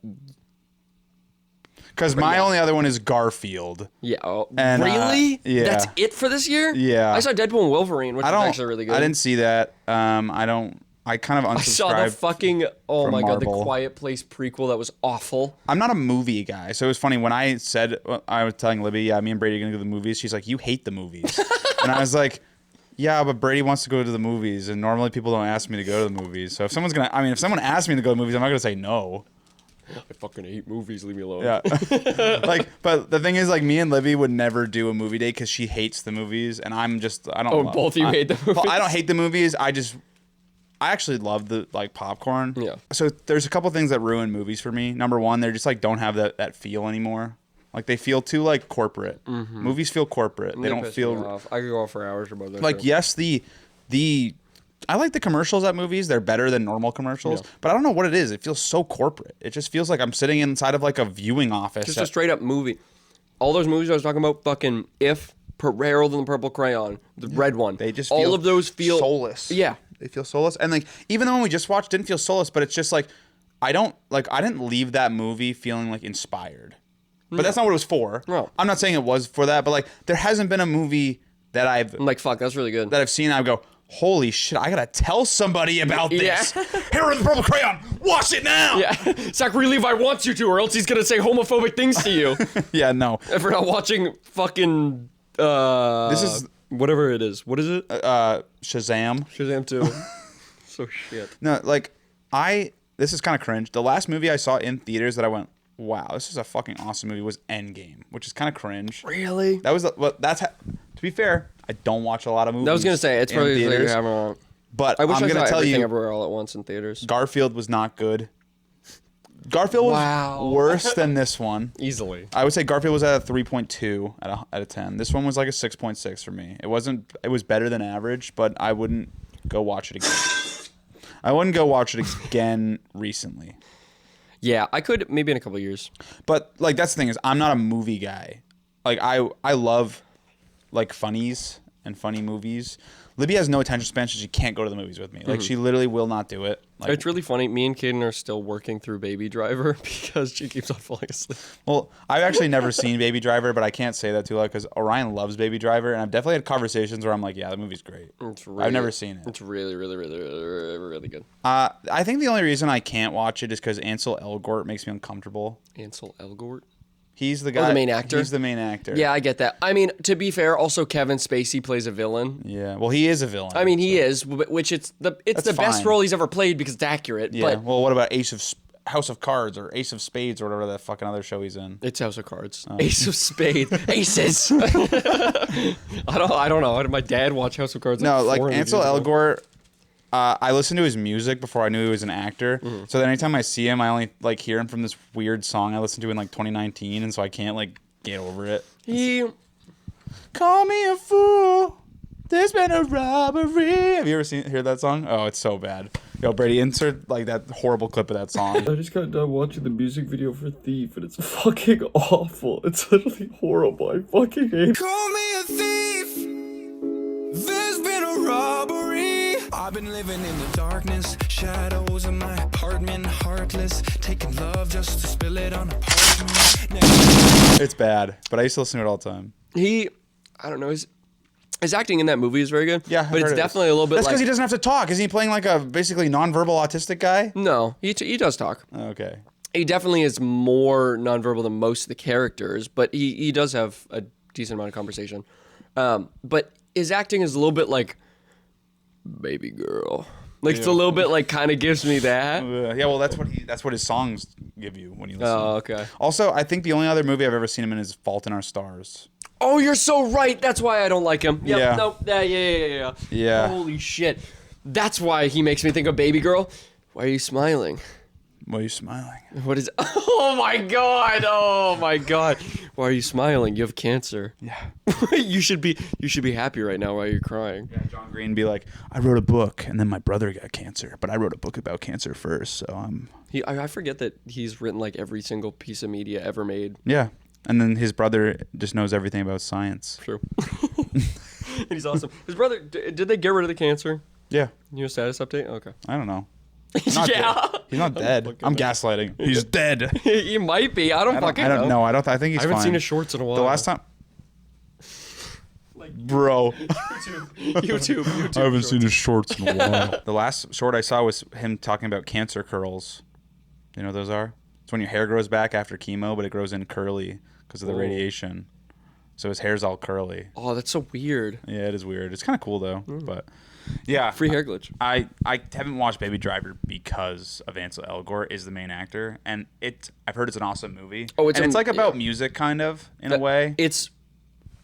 my only other one is Garfield. Yeah. And, really? Yeah. That's it for this year? Yeah. I saw Deadpool and Wolverine, which was actually really good. I didn't see that. I kind of unsubscribed. I saw the fucking, oh my God, the Marvel. Quiet Place prequel that was awful. I'm not a movie guy, so it was funny when I said, I was telling Libby, yeah, me and Brady are going to go to the movies. She's like, you hate the movies. And I was like, Yeah, but Brady wants to go to the movies, and normally people don't ask me to go to the movies. So if someone asks me to go to the movies, I'm not gonna say no. I fucking hate movies. Leave me alone. Yeah. But the thing is, like, me and Libby would never do a movie day because she hates the movies, and I don't. Oh, both of you hate the movies? Well, I don't hate the movies. I actually love the popcorn. Yeah. So there's a couple things that ruin movies for me. Number one, they're just like don't have that feel anymore. Like they feel too like corporate. Mm-hmm. Movies feel corporate. They don't feel. I could go off for hours about that. Like yes, the I like the commercials at movies. They're better than normal commercials. Yeah. But I don't know what it is. It feels so corporate. It just feels like I'm sitting inside of like a viewing office. Just a straight up movie. All those movies I was talking about, fucking If, Harold and the Purple Crayon, the red one. They just all of those feel soulless. Yeah. They feel soulless. And like even the one we just watched didn't feel soulless, but it's just like I didn't leave that movie feeling like inspired. But that's not what it was for. No. I'm not saying it was for that, but like there hasn't been a movie that I'm like, fuck, that's really good. That I've seen and I go, holy shit, I gotta tell somebody about this. Harold and the Purple Crayon, watch it now! Yeah. Zachary Levi wants you to, or else he's gonna say homophobic things to you. Yeah, no. If we're not watching fucking this is whatever it is. What is it? Shazam. Shazam 2. So shit. No, like this is kind of cringe. The last movie I saw in theaters that I went, wow, this is a fucking awesome movie was Endgame, which is kind of cringe. Really? That was to be fair, I don't watch a lot of movies. I was gonna say it's probably theaters, but I wish I'm gonna tell you, Everywhere All at Once in theaters. Garfield was not good. Garfield was worse than this one. Easily. I would say Garfield was at a 3.2 out of 10. This one was like a 6.6 for me. It was better than average, but I wouldn't go watch it again. I wouldn't go watch it again recently. Yeah, I could maybe in a couple of years. But like that's the thing is I'm not a movie guy. Like I love like funnies and funny movies. Libby has no attention span, so she can't go to the movies with me. Like she literally will not do it. Like, it's really funny. Me and Kaden are still working through Baby Driver because she keeps on falling asleep. Well, I've actually never seen Baby Driver, but I can't say that too loud because Orion loves Baby Driver, and I've definitely had conversations where I'm like, yeah, the movie's great. I've never seen it. It's really, really, really, really, really good. I think the only reason I can't watch it is because Ansel Elgort makes me uncomfortable. Ansel Elgort? He's the guy. The main actor? He's the main actor. Yeah, I get that. I mean, to be fair, also Kevin Spacey plays a villain. Yeah, well, he is a villain. I mean, he is, which it's the best role he's ever played because it's accurate. Yeah. But well, what about House of Cards or Ace of Spades or whatever that fucking other show he's in? It's House of Cards. Oh. Ace of Spades. Aces. I don't know. How did my dad watch House of Cards? No, like Ansel Elgort. I listened to his music before I knew he was an actor. Mm-hmm. So then anytime I see him, I only like hear him from this weird song I listened to in like 2019, and so I can't like get over it. Call me a fool. There's been a robbery. Have you ever heard that song? Oh, it's so bad. Yo, Brady, insert like that horrible clip of that song. I just got done watching the music video for Thief, and it's fucking awful. It's literally horrible. I fucking hate it. Call me a thief. There's been a robbery. I've been living in the darkness, shadows of my apartment, heartless, taking love just to spill it on a parchment. It's bad, but I used to listen to it all the time. I don't know, his acting in that movie is very good. Yeah, but it's definitely a little bit. That's because he doesn't have to talk. Is he playing like a basically nonverbal autistic guy? No, he does talk. Okay. He definitely is more nonverbal than most of the characters, but he does have a decent amount of conversation. But his acting is a little bit like baby girl. Like it's a little bit like kind of gives me that. Yeah, well that's what his songs give you when you listen. Oh, okay. Also, I think the only other movie I've ever seen him in is Fault in Our Stars. Oh, you're so right. That's why I don't like him. Yep, yeah. No. Yeah. Yeah. Holy shit. That's why he makes me think of baby girl. Why are you smiling? Why are you smiling? What is? Oh my god! Oh my god! Why are you smiling? You have cancer. Yeah. you should be happy right now. Why are you crying? Yeah, John Green be like, I wrote a book and then my brother got cancer, but I wrote a book about cancer first, so I'm. I forget that he's written like every single piece of media ever made. Yeah, and then his brother just knows everything about science. True. And he's awesome. His brother. Did they get rid of the cancer? Yeah. Your status update? Okay. I don't know. He's not dead. He's not dead. I'm gaslighting. He's dead. He might be. I don't fucking know. No, I don't. I think he's fine. I haven't seen his shorts in a while. The last time. Bro. YouTube. I haven't seen his shorts in a while. The last short I saw was him talking about cancer curls. You know what those are? It's when your hair grows back after chemo, but it grows in curly because of the radiation. so his hair's all curly. Oh, that's so weird. Yeah, it is weird. It's kind of cool though, but yeah, Free hair glitch. I haven't watched Baby Driver because of Ansel Elgort is the main actor, and I've heard it's an awesome movie. Oh, it's like about music kind of in a way.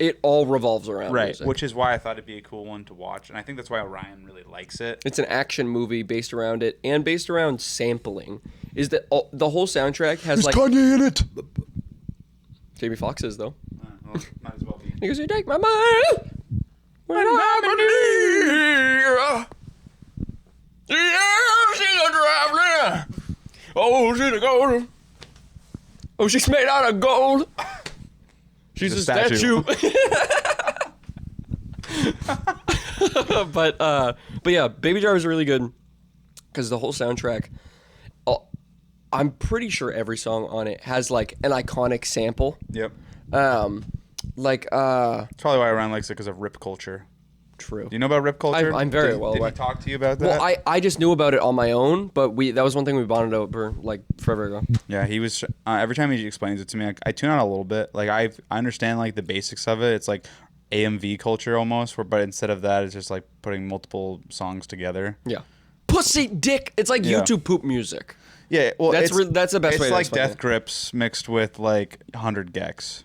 It all revolves around music. Which is why I thought it'd be a cool one to watch, and I think that's why Orion really likes it. It's an action movie based around it and based around sampling. Is that the whole soundtrack has like Kanye in it. Jamie Foxx is though. Well, might as well be. Because you take my mind when I'm in need. Yeah, she's a traveler. Oh, she's a gold. Oh, she's made out of gold. She's a statue. But yeah, Baby Driver is really good because the whole soundtrack. I'm pretty sure every song on it has like an iconic sample. Yep. Like It's probably why Orion likes it because of rip culture. True. Do you know about rip culture? I'm very well Did aware. he talk to you about that? Well, I just knew about it on my own, but that was one thing we bonded over like forever ago. Yeah, he was. Every time he explains it to me, I tune out a little bit. Like I understand like the basics of it. It's like AMV culture almost, but instead of that, it's just like putting multiple songs together. Yeah. Pussy dick. It's like Yeah. YouTube poop music. Yeah, well, That's the best way to It's like explain Death it. Grips mixed with like 100 gex.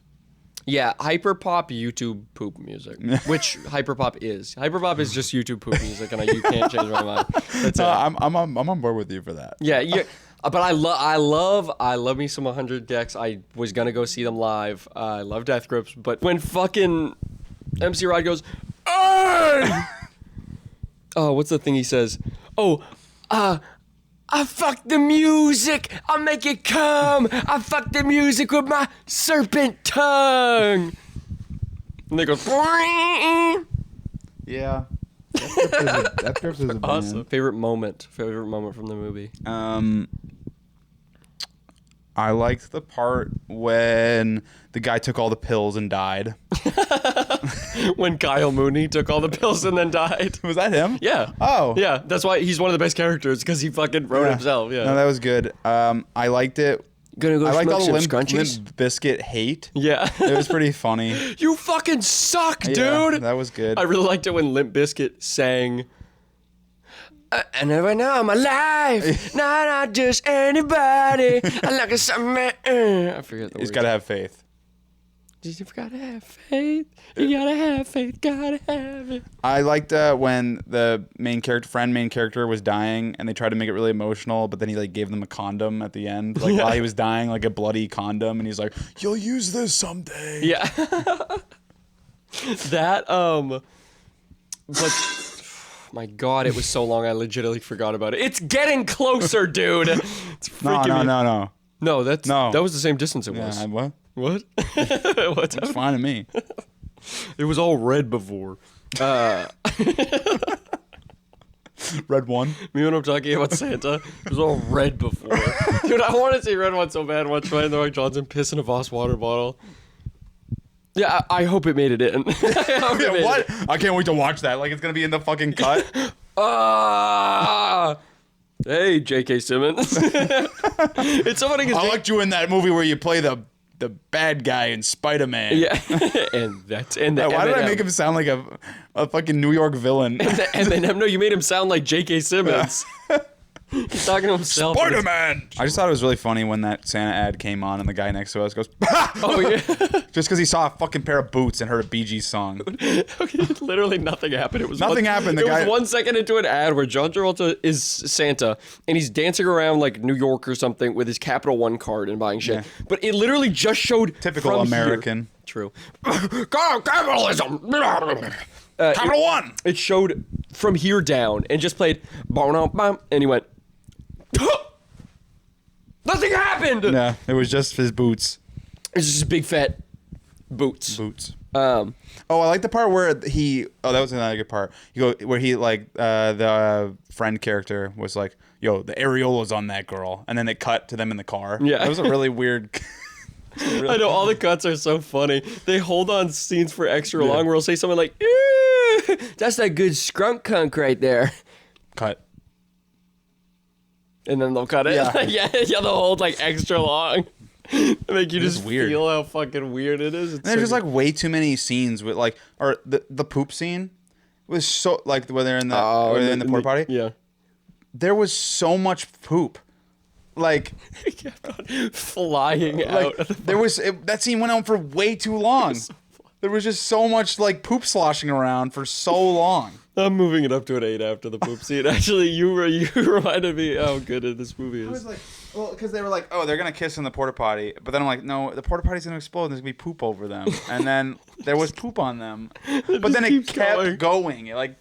Yeah, hyperpop YouTube poop music, which hyperpop is. Hyperpop is just YouTube poop music, and you can't change my mind. That's it. I'm on board with you for that. Yeah, but I love me some 100 decks. I was gonna go see them live. I love Death Grips, but when fucking MC Rod goes, "Hey!" Oh, what's the thing he says? Oh, I fuck the music. I'll make it come. I fuck the music with my serpent tongue. And they go, Yeah. Death Grips is a awesome. band. Favorite moment from the movie. I liked the part when the guy took all the pills and died. When Kyle Mooney took all the pills and then died. Was that him? Yeah. Oh. Yeah, that's why he's one of the best characters, because he fucking wrote himself. Yeah. No, that was good. I liked it. Gonna go I liked smoke all the some scrunchies? Limp Biscuit hate. Yeah. It was pretty funny. You fucking suck, dude. Yeah, that was good. I really liked it when Limp Bizkit sang. I never know my life, not just anybody. I like it something. I forget the He's words. got to have faith. You gotta have faith. You gotta have faith. Gotta have it. I liked when the main character was dying, and they tried to make it really emotional, but then he like gave them a condom at the end, like while he was dying, like a bloody condom, and he's like, "You'll use this someday." Yeah. That but my God, it was so long I legitimately forgot about it. It's getting closer, dude. It's freaking No. No, that was the same distance it Yeah, was. what? What? What's It's fine to me. It was all red before. Red one. Me when I'm talking about Santa, it was all red before. Dude, I want to see Red One so bad. Watch Ryan The Rock Johnson piss in a Voss water bottle. Yeah, I hope it made it in. What? I can't wait to watch that. Like it's gonna be in the fucking cut. Hey, J.K. Simmons. It's so funny because I liked you in that movie where you play the bad guy in Spider-Man. yeah, and the Why did I Eminem. make him sound like a fucking New York villain? The Eminem? No, you made him sound like J.K. Simmons. He's talking to himself. Spider-Man! I just thought it was really funny when that Santa ad came on and the guy next to us goes, Oh yeah. just because he saw a fucking pair of boots and heard a Bee Gees song. Okay, literally nothing happened. It was Nothing happened. The It guy- was 1 second into an ad where John Travolta is Santa and he's dancing around like New York or something with his Capital One card and buying shit. Yeah. But it literally just showed Typical from American. Here. True. Capitalism. Capital One! It showed from here down and just played bam, and he went. Nothing happened. Yeah, it was just his boots. It's just big fat boots. Oh, I like the part where he. Oh, that was another good part. Where he like the friend character was like, "Yo, the areola's on that girl," and then they cut to them in the car. Yeah. that was a really weird. I know all the cuts are so funny. They hold on scenes for extra long. Where he'll say something like, "Ew, that's that good skunk kunk right there," Cut. and then they'll cut it. Yeah. yeah, they'll hold like extra long. Like you just weird. feel how fucking weird it is. And there's just like way too many scenes with like, or the poop scene was so like when they're in the porta potty. Yeah. There was so much poop. Like flying out. That scene went on for way too long. There was just so much like poop sloshing around for so long. I'm moving it up to an 8 after the poop scene. Actually, you reminded me how good this movie is. I was like, well, because they were like, oh, they're gonna kiss in the porta potty, but then I'm like, no, the porta potty's gonna explode. And there's gonna be poop over them, and then there was poop on them, but then it kept going. It like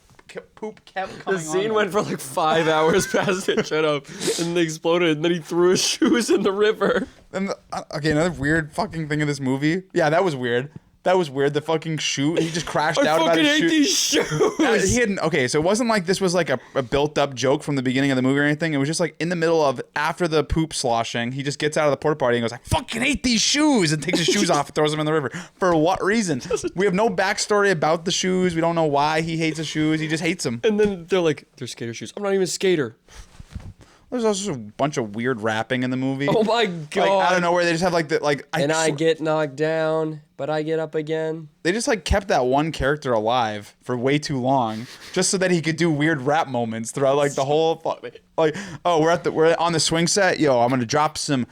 poop kept coming. The scene went for like 5 hours past it. Shut up! And they exploded, and then he threw his shoes in the river. And okay, another weird fucking thing in this movie. Yeah, that was weird. That was weird. The fucking shoe. He just crashed out about his shoe. I fucking hate these shoes. Okay, so it wasn't like this was like a built-up joke from the beginning of the movie or anything. It was just like in the middle of after the poop sloshing, he just gets out of the porta potty and goes, "I fucking hate these shoes," and takes his shoes off and throws them in the river. For what reason? We have no backstory about the shoes. We don't know why he hates the shoes. He just hates them. And then they're like, "They're skater shoes." I'm not even a skater. There's also a bunch of weird rapping in the movie. Oh my god! Like out of nowhere, they just have like the like. I get knocked down, but I get up again. They just like kept that one character alive for way too long, just so that he could do weird rap moments throughout like the whole. Like, oh, we're on the swing set. Yo, I'm gonna drop some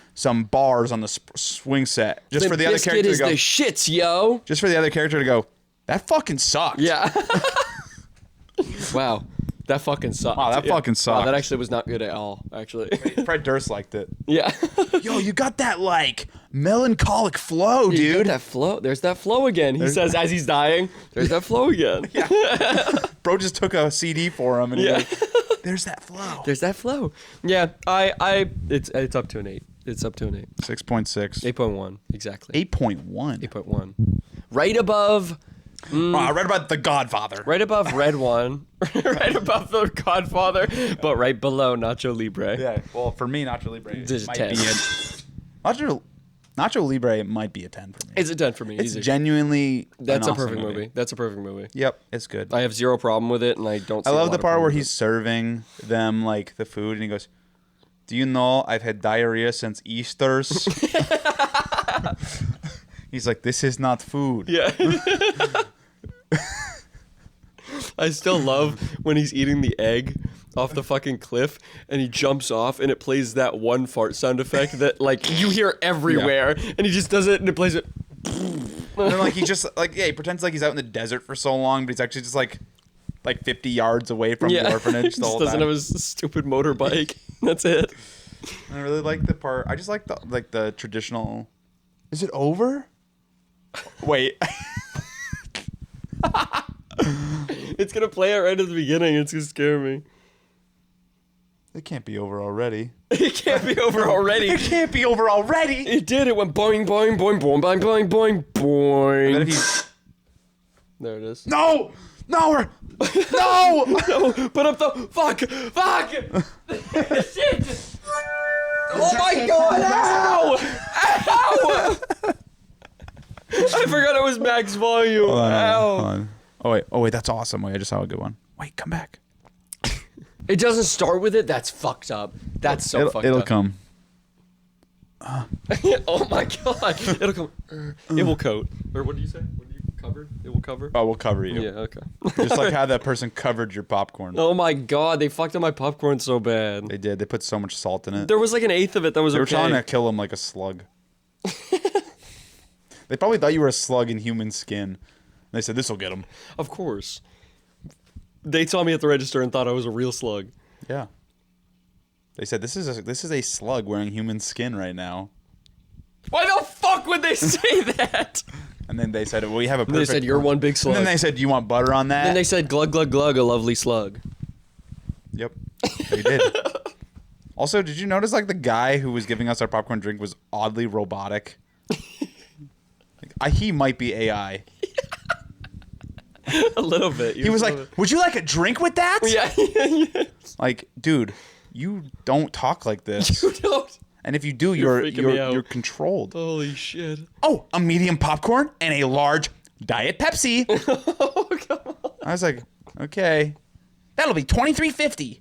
bars on the swing set just for the other character to go. The shits, yo. Just for the other character to go. That fucking sucked. Yeah. Wow. That fucking sucked. Wow, that fucking sucked. Wow, that actually was not good at all, actually. Fred Durst liked it. Yeah. Yo, you got that, like, melancholic flow, dude. You got that flow. There's that flow again. He says as he's dying, there's that flow again. Yeah. Bro just took a CD for him, and he's like, there's that flow. There's that flow. Yeah, it's up to an 8. It's up to an 8. 6.6. 8.1, exactly. 8.1. 8.1. Right above... I read about The Godfather. Right above Red One. Right above The Godfather, but right below Nacho Libre. Yeah, well, for me, Nacho Libre It's a might 10. be Nacho Libre might be a 10 for me. It's a 10 for me. It's easy. genuinely That's an a awesome perfect movie. That's a perfect movie. Yep, it's good. I have zero problem with it, and I don't. I see love a the lot of part where problem he's serving them like the food, and he goes, "Do you know I've had diarrhea since Easter's?" He's like, "This is not food." Yeah. I still love when he's eating the egg off the fucking cliff and he jumps off and it plays that one fart sound effect that like you hear everywhere and he just does it and it plays it. And then like he just like he pretends like he's out in the desert for so long, but he's actually just like 50 yards away from the orphanage the whole doesn't time. have his stupid motorbike. That's it. I really like the part. I just like the traditional. Is it over? Wait. It's gonna play it right at the beginning. It's gonna scare me. It can't be over already. It can't be over already. It can't be over already. It did. It went boing, boing, boing, boing, boing, boing, boing, boing. And then if There it is. no, no, No, put up the fuck. Shit. Oh my god! Ow! I forgot it was max volume. Hold Ow! on. Oh wait, that's awesome. Wait, I just saw a good one. Wait, come back. It doesn't start with it. That's fucked up. That's so fucked It'll up. come. Oh my god! It'll come. It will coat. Or what do you say? What do you cover? It will cover. Oh, we'll cover you. Yeah. Okay. Just like how that person covered your popcorn. Oh my god! They fucked up my popcorn so bad. They did. They put so much salt in it. There was like an eighth of it that was They were okay. trying to kill him like a slug. They probably thought you were a slug in human skin. They said, "This will get him." Of course. They saw me at the register and thought I was a real slug. Yeah. They said, "This is a slug wearing human skin right now." Why the fuck would they say that? And then they said, "Well, we have a And perfect." they said, "You're one big slug." And then they said, "Do you want butter on that?" Then they said, "Glug glug glug, a lovely slug." Yep, they did. Also, did you notice like the guy who was giving us our popcorn drink was oddly robotic? He might be AI. A little bit. He was like, "Would you like a drink with that?" Yeah. Like, dude, you don't talk like this. You don't. And if you do, You're freaking me out. you're controlled. Holy shit. Oh, a medium popcorn and a large Diet Pepsi. Oh, come on. I was like, okay, that'll be $23.50.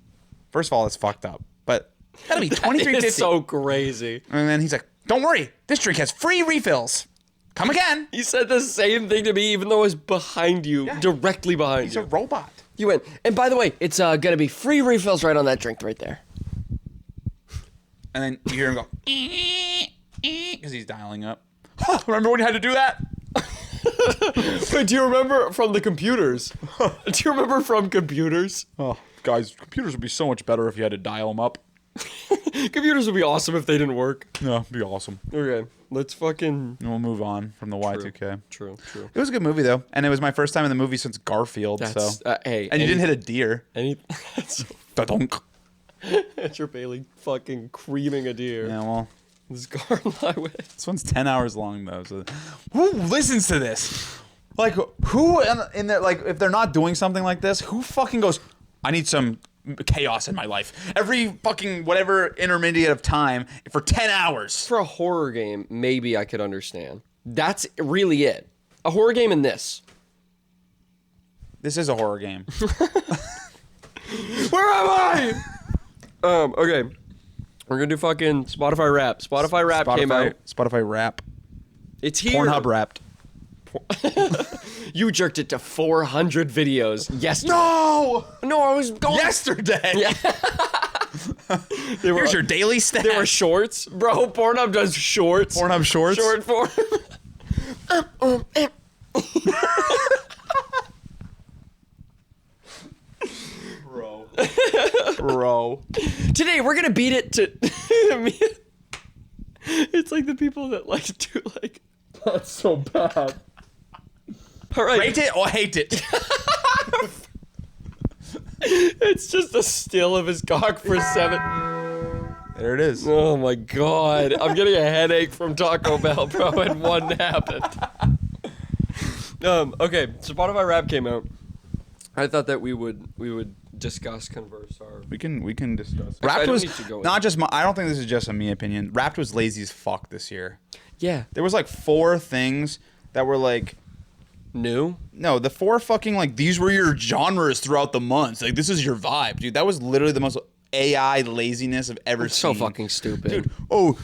First of all, it's fucked up, but that'll be $23.50. It's so crazy. And then he's like, Don't worry, this drink has free refills. Come again. He said the same thing to me, even though I was behind you, directly behind He's you. a robot. You went, and by the way, it's gonna be free refills right on that drink right there. And then you hear him go, because he's dialing up. Huh, remember when you had to do that? Wait, do you remember from the computers? Do you remember from computers? Oh, guys, computers would be so much better if you had to dial them up. Computers would be awesome if they didn't work. No, it'd be awesome. Okay, let's fucking... And we'll move on from the Y2K. True. It was a good movie, though. And it was my first time in the movie since Garfield, That's, so... hey. And you didn't hit a deer. Da-dunk. That's your Bailey fucking creaming a deer. Yeah, well... This is Garden Highway. This one's 10 hours long, though, so... Who listens to this? Like, who in there... Like, if they're not doing something like this, who fucking goes, I need some chaos in my life. Every fucking whatever intermediate of time for 10 hours. For a horror game, maybe I could understand. That's really it. A horror game in this. This is a horror game. Where am I? Okay. We're gonna do fucking Spotify Rap. Spotify Rap came out. Spotify Rap. It's here. Pornhub Wrapped. You jerked it to 400 videos yesterday. No! No, I was going... Yesterday! Yeah. Here's your daily stat. They were shorts. Bro, Pornhub does shorts. Pornhub shorts? Short form. Bro. Today, we're gonna beat it to... It's like the people that like do like... That's so bad. All right. Rate it or hate it. It's just a still of his cock for 7... There it is. Oh my god. I'm getting a headache from Taco Bell, bro, and one happened. Okay, Spotify Rap came out. I thought that we would discuss, converse our... We can discuss. I Wrapped don't was need to go not just my, I don't think this is just a me opinion. Wrapped was lazy as fuck this year. Yeah. There was like 4 things that were like... New? No, the 4 fucking like, these were your genres throughout the months. Like, this is your vibe, dude. That was literally the most AI laziness I've ever So seen. fucking stupid. Dude, oh,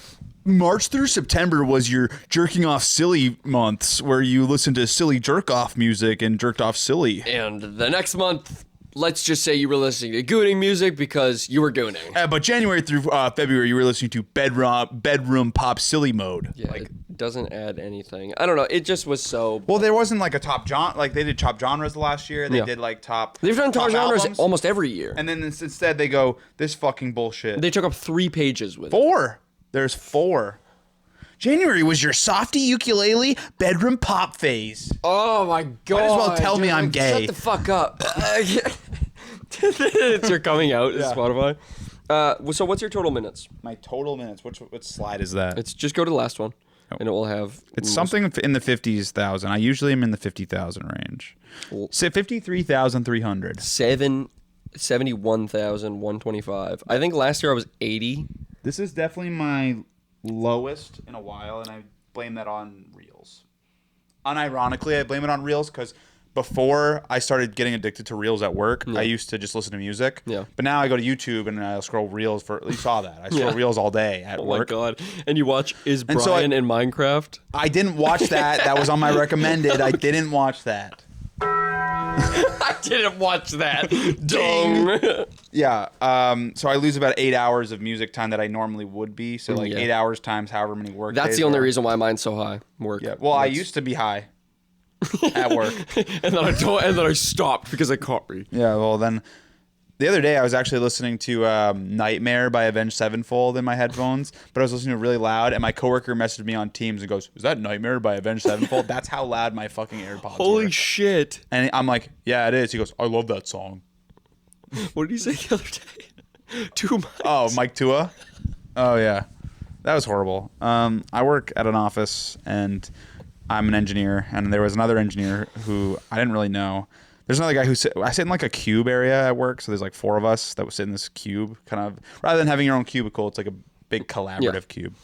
March through September was your jerking off silly months where you listened to silly jerk off music and jerked off silly. And the next month, let's just say you were listening to gooning music because you were gooning. But January through February, you were listening to bedroom pop silly mode. Yeah, Like, it doesn't add anything. I don't know. It just was so... well, there wasn't like a top genre. Like, they did top genres last year. They did like top. They've done top genres albums. almost every year. And then instead they go, this fucking bullshit. They took up 3 pages with it. 4. There's 4. January was your softy ukulele bedroom pop phase. Oh my god. Might as well tell me I'm gay. Shut the fuck up. It's your coming out, is Spotify. So what's your total minutes? My total minutes. Which slide is that? It's just go to the last one, and it will have... It's something in the 50,000. I usually am in the 50,000 range. So 53,300. 71,125. I think last year I was 80. This is definitely my lowest in a while, and I blame that on Reels. Unironically, I blame it on Reels because before I started getting addicted to Reels at work, I used to just listen to music. Yeah. But now I go to YouTube and I'll scroll Reels for... You saw that. I scroll Reels all day at work. Oh my god. And you watch Is And so Brian in Minecraft? I didn't watch that. That was on my recommended. I didn't watch that. I didn't watch that. Dong. Yeah. So I lose about 8 hours of music time that I normally would be. So like 8 hours times however many work That's days the only are. reason why mine's so high. Work. Yeah. Well, I used to be high at work. and then I stopped because I caught me. Yeah. Well, then the other day I was actually listening to Nightmare by Avenged Sevenfold in my headphones, but I was listening to it really loud, and my coworker messaged me on Teams and goes, "Is that Nightmare by Avenged Sevenfold?" That's how loud my fucking AirPods Holy were. shit. And I'm like, "Yeah, it is." He goes, "I love that song." What did he say the other day? 2 mics. Oh, Mike Tua? Oh, yeah. That was horrible. I work at an office, and I'm an engineer, and there was another engineer who I didn't really know. There's another guy I sit in like a cube area at work, so there's like 4 of us that would sit in this cube, kind of, rather than having your own cubicle, it's like a big collaborative cube.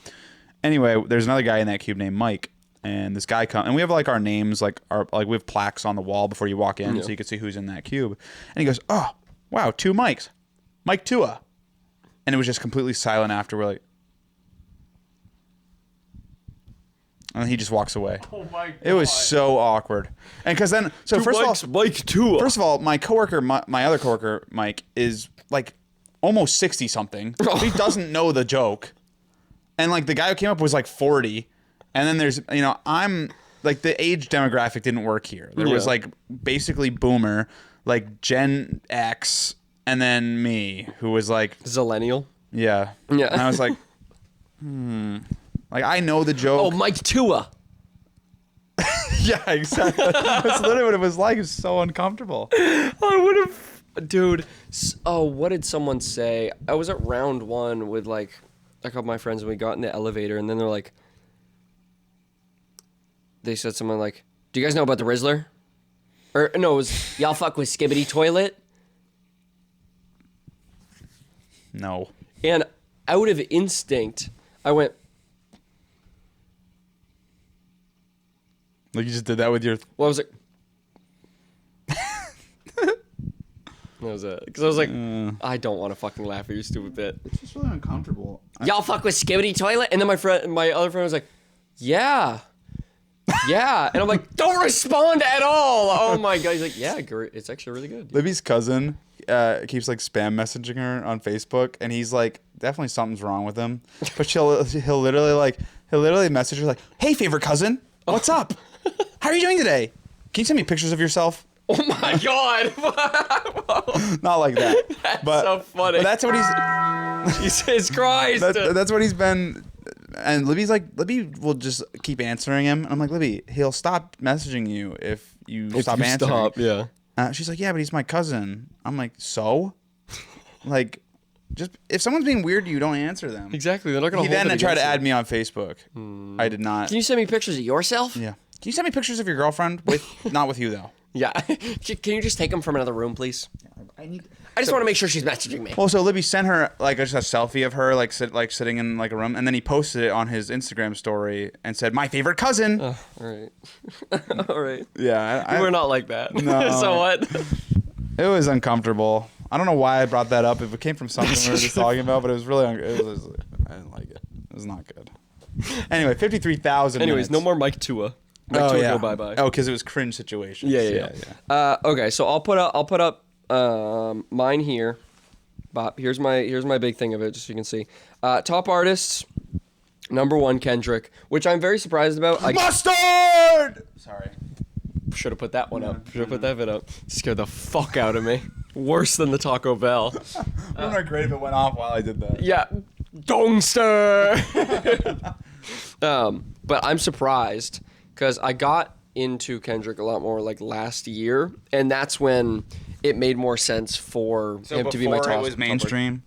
Anyway, there's another guy in that cube named Mike, and this guy comes, and we have like our names, like we have plaques on the wall before you walk in, so you can see who's in that cube. And he goes, "Oh, wow, 2 mics. Mike Tua." And it was just completely silent after. We're like, And he just walks away. Oh my god. It was so awkward. And because then, so first of all, my coworker, my other coworker, Mike, is like almost 60 something. He doesn't know the joke. And like the guy who came up was like 40. And then there's, I'm like the age demographic didn't work here. There was like basically boomer, like Gen X, and then me, who was like Zillennial. Yeah. Yeah. And I was like, Like, I know the joke. Oh, Mike Tua. Yeah, exactly. That's literally what it was like. It was so uncomfortable. I would have... Dude. Oh, what did someone say? I was at round one with, like, a couple of my friends, and we got in the elevator, and then they're like... They said something like, do you guys know about the Rizzler? Or, no, it was, y'all fuck with Skibbity Toilet? No. And out of instinct, I went... Like, you just did that with your... Well, I was like... That was it. Because I was like, I don't want to fucking laugh at your stupid bit. It's just really uncomfortable. Y'all fuck with Skibbity Toilet? And then my other friend was like, yeah. Yeah. And I'm like, don't respond at all. Oh my God. He's like, yeah, it's actually really good. Libby's cousin keeps like spam messaging her on Facebook, and he's like, definitely something's wrong with him. But he'll literally message her like, hey, favorite cousin, what's up? How are you doing today? Can you send me pictures of yourself? Oh my God. Not like that. That's so funny. But that's what he's... Jesus Christ. That's what he's been... And Libby will just keep answering him. And I'm like, Libby, he'll stop messaging you if you stop answering. Yeah. She's like, yeah, but he's my cousin. I'm like, so? Like, just if someone's being weird to you, don't answer them. Exactly. They're not going to He hold then it tried to against add me on Facebook. I did not. Can you send me pictures of yourself? Yeah. Can you send me pictures of your girlfriend? Not with you, though. Yeah. Can you just take them from another room, please? I just want to make sure she's messaging me. Well, so Libby sent her like just a selfie of her sitting in like a room, and then he posted it on his Instagram story and said, "My favorite cousin." All right. All right. Yeah, we're not like that. No. So what? It was uncomfortable. I don't know why I brought that up. If it came from something we were just talking about, but it was really I didn't like it. It was not good. Anyway, 53,000. Anyways, no more Mike Tua. Mike Tua, go bye-bye. Oh, because it was cringe situations. Yeah. Okay, so I'll put up mine here. Bob, here's my big thing of it, just so you can see. Top artists, number 1, Kendrick, which I'm very surprised about. Mustard! Sorry. Should have put that one up. Should have put that bit up. Scared the fuck out of me. Worse than the Taco Bell. Wouldn't it be great if it went off while I did that? Yeah. Dongster! But I'm surprised because I got into Kendrick a lot more like last year, and that's when it made more sense for him to be my top. Before it was mainstream?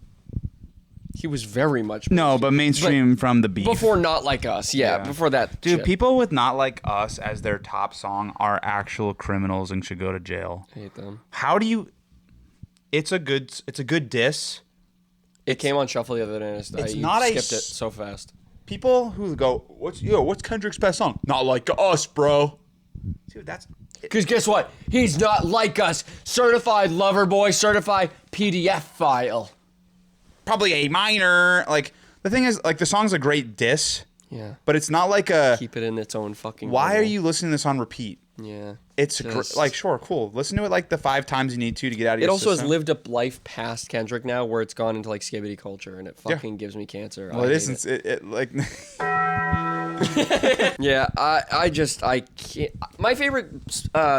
He was very much No, but mainstream from the beef. before Not Like Us. Yeah, before that. Dude, shit. people with Not Like Us as their top song are actual criminals and should go to jail. I hate them. How do you... It's a good diss. It came on shuffle the other day, and I skipped it so fast. People who go, what's Kendrick's best song? Not Like Us, bro. Dude, that's... Because guess what? He's not like us. Certified lover boy, certified PDF file. Probably A minor. Like, the thing is, like, the song's a great diss. Yeah. But it's not like a... Keep it in its own fucking... Why bubble. are you listening to this on repeat? Yeah. It's like, sure, cool. Listen to it like the 5 times you need to get out of your It also system. has lived a life past Kendrick now where it's gone into like skibbity culture and it fucking gives me cancer. Well, it isn't. It like... Yeah, I can't. My favorite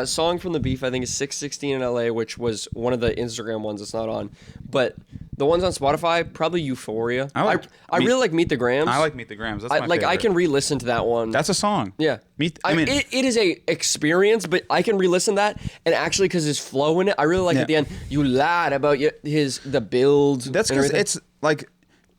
song from the beef, I think, is 616 in LA, which was one of the Instagram ones that's not on. But the ones on Spotify, probably Euphoria. I really like Meet the Grams. I like Meet the Grams. That's my favorite. I can re-listen to that one. That's a song. Yeah. It is a experience, but I can re-listen to that, and actually, because his flow in it, I really like at the end, you lied about the build. That's because it's like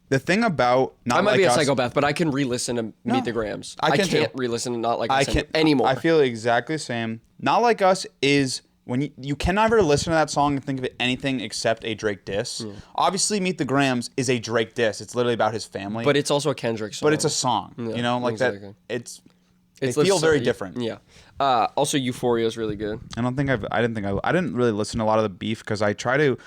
the thing about Not Like Us. I might be a psychopath, but I can re-listen to Meet the Grams. I can't re-listen to Not Like Us anymore. I feel exactly the same. Not Like Us is when you can never listen to that song and think of it anything except a Drake diss. Obviously, Meet the Grams is a Drake diss. It's literally about his family. But it's also a Kendrick song. But it's a song. Yeah, like exactly. that. They feel very different. Yeah. Also, Euphoria is really good. I didn't really listen to a lot of the beef because I try to.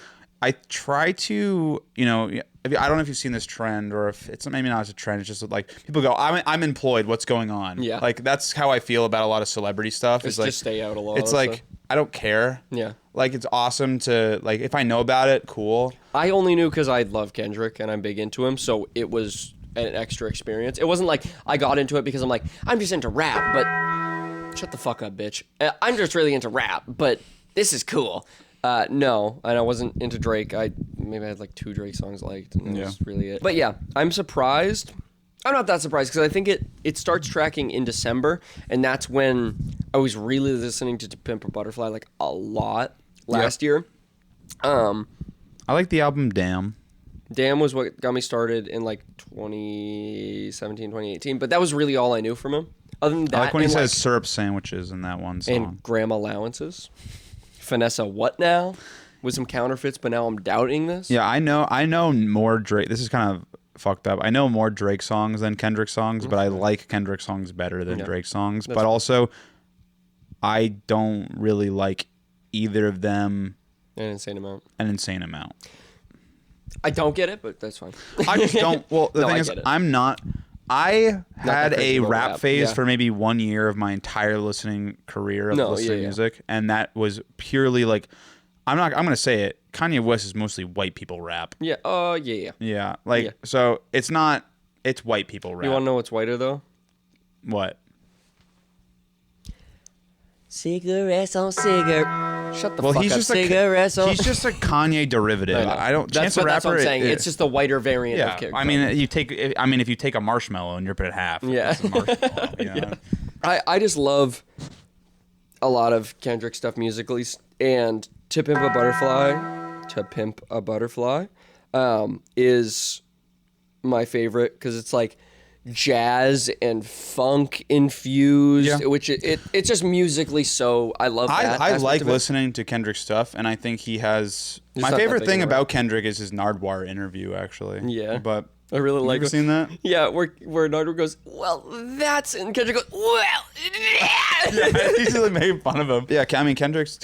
I try to, I don't know if you've seen this trend or if it's maybe not as a trend. It's just like people go, I'm employed. What's going on? Yeah. Like that's how I feel about a lot of celebrity stuff. It's like, just stay out a lot. It's like, I don't care. Yeah. Like it's awesome to like, if I know about it, cool. I only knew because I love Kendrick and I'm big into him. So it was an extra experience. It wasn't like I got into it because I'm like, I'm just into rap, but shut the fuck up, bitch. I'm just really into rap, but this is cool. No, and I wasn't into Drake. Maybe I had like 2 Drake songs liked, and that was really it. But yeah, I'm surprised. I'm not that surprised because I think it starts tracking in December, and that's when I was really listening to Pimp a Butterfly like a lot last year. I like the album Damn. Damn was what got me started in like 2017, 2018, but that was really all I knew from him. Other than that, I like when he says syrup sandwiches in that one song. And gram allowances. Vanessa, what now? With some counterfeits, but now I'm doubting this. Yeah, I know more Drake. This is kind of fucked up. I know more Drake songs than Kendrick songs, but I like Kendrick songs better than Drake songs. But also, I don't really like either of them. An insane amount. I don't get it, but that's fine. I just don't. Well, the thing is, I'm not. I had a rap phase for maybe 1 year of my entire listening career of listening to music, and that was purely like, I'm gonna say it. Kanye West is mostly white people rap. Yeah. Yeah. Yeah. Like so, it's not. It's white people rap. You want to know what's whiter though? What? Cigarettes on cigarette. Shut the fuck he's up. Just Cigarettes on. He's just a Kanye derivative. I don't. That's what I'm saying. It's just a whiter variant of Kid. I mean, if you take a marshmallow and rip it in half. Yeah. It's a marshmallow, Yeah. I just love a lot of Kendrick stuff musically, and To Pimp a Butterfly is my favorite because it's like jazz and funk infused, which it's just musically so I love that. I like listening to Kendrick's stuff, and I think he has my favorite thing about Kendrick is his Nardwuar interview actually. Yeah, but I really like. You ever seen that? Yeah, where Nardwuar goes, well, that's, and Kendrick goes, well, yeah, he's really made fun of him. Yeah, I mean Kendrick's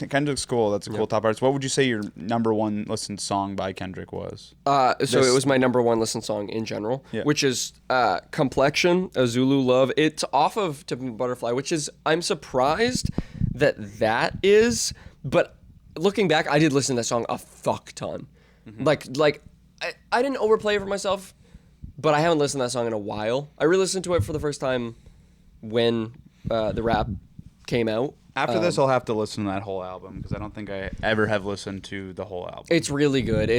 cool. That's a cool top artist. What would you say your number one listened song by Kendrick was? So it was my number one listened song in general, which is Complexion, A Zulu Love. It's off of Tip of a Butterfly, which is, I'm surprised that is, but looking back, I did listen to that song a fuck ton. Mm-hmm. Like I didn't overplay it for myself, but I haven't listened to that song in a while. I re-listened to it for the first time when the rap came out. After this, I'll have to listen to that whole album because I don't think I ever have listened to the whole album. It's really good.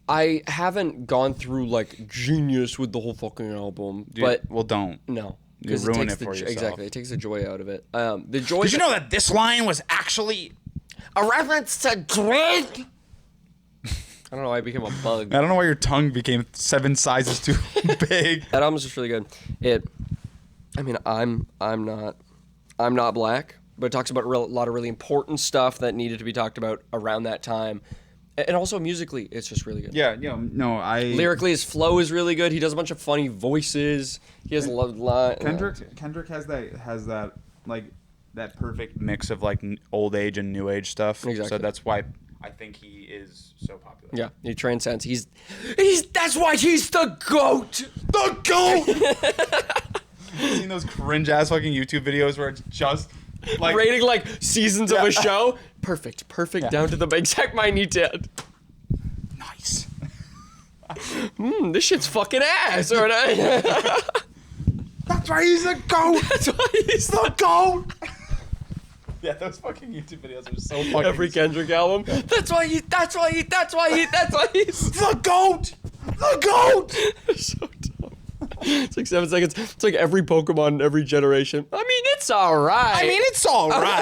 I haven't gone through like genius with the whole fucking album, but don't. No. You ruin it for yourself. Exactly. It takes the joy out of it. The joy. Did you know that this line was actually a reference to Drake? I don't know why I became a bug. I don't know why your tongue became 7 sizes too big. That album's just really good. I mean, I'm not black, but it talks about a lot of really important stuff that needed to be talked about around that time. And also musically, it's just really good. Yeah, lyrically, his flow is really good. He does a bunch of funny voices. He has a lot. Kendrick has that like that perfect mix of like old age and new age stuff. Exactly. So that's why I think he is so popular. Yeah, he transcends. He's that's why he's the GOAT. The GOAT. Seen those cringe ass fucking YouTube videos where it's just like rating like seasons of a show. Perfect, down to the exact minute detail. Nice. This shit's fucking ass, or That's why he's the GOAT. That's why he's the GOAT. Yeah, those fucking YouTube videos are so fucking. Every Kendrick album. That's why he's the GOAT. The GOAT. So dumb. It's like 7 seconds. It's like every Pokemon in every generation. I mean, it's all right.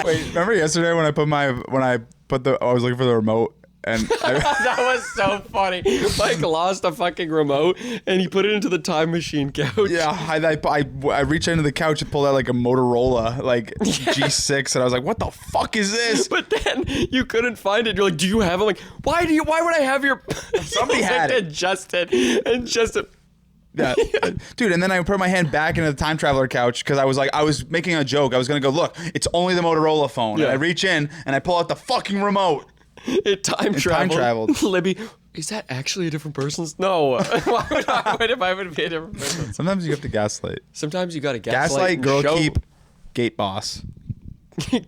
Wait, remember yesterday when I was looking for the remote and that was so funny. Mike lost a fucking remote and he put it into the time machine couch. Yeah, I reached into the couch and pulled out like a Motorola like G6 and I was like, what the fuck is this? But then you couldn't find it. You're like, do you have it? I'm like, why would I have your Somebody had it. Justin. Yeah, dude, and then I put my hand back into the time traveler couch because I was making a joke. I was gonna go, look, it's only the Motorola phone. Yeah. And I reach in and I pull out the fucking remote. It time traveled. traveled. Libby, is that actually a different person's? No. Why would it be a different person? Sometimes you have to gaslight. Sometimes you got to gaslight Girl and show. keep, gate boss.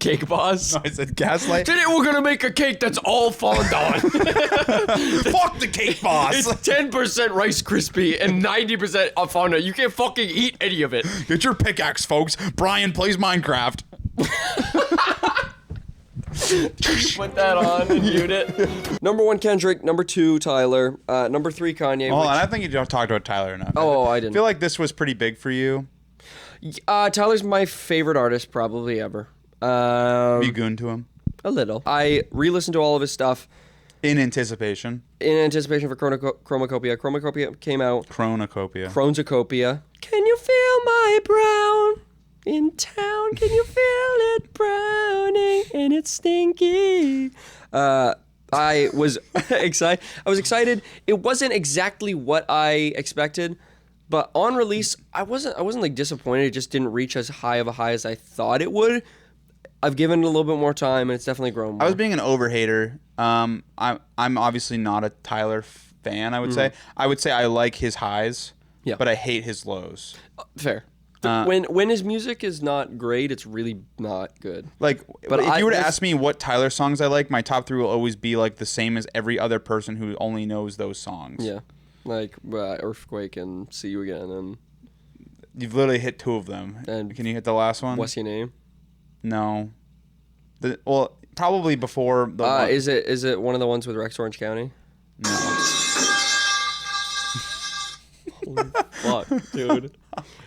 Cake boss. No, I said gaslight. Today we're gonna make a cake that's all fondant. Fuck the cake boss. It's 10% Rice Krispie and 90% fondant. You can't fucking eat any of it. Get your pickaxe, folks. Brian plays Minecraft. Put that on and mute it. Number 1, Kendrick. Number 2, Tyler. Number 3, Kanye. Hold on, I think you don't talk about Tyler enough. Oh, I didn't. I feel like this was pretty big for you. Tyler's my favorite artist probably ever. You goon to him A little. I re-listened to all of his stuff in anticipation. in anticipation for Chromacopia. Chromacopia came out. Chronocopia. Chronicopia. Can you feel my brown in town? Can you feel it browning and it's stinky? I was excited. I was excited. It wasn't exactly what I expected, but on release, I wasn't like disappointed. It just didn't reach as high of a high as I thought it would. I've given it a little bit more time, and it's definitely grown more. I was being an overhater. I'm obviously not a Tyler fan. I would say I like his highs, Yeah. but I hate his lows. Fair. When his music is not great, it's really not good. Like, But if you were to there's- ask me what Tyler songs I like, my top 3 will always be like the same as every other person who only knows those songs. Yeah, like Earthquake and See You Again and You've literally hit 2 of them. And can you hit the last one? What's Your Name? No. Well, probably before the one. Is it one of the ones with Rex Orange County? No. Holy fuck, dude.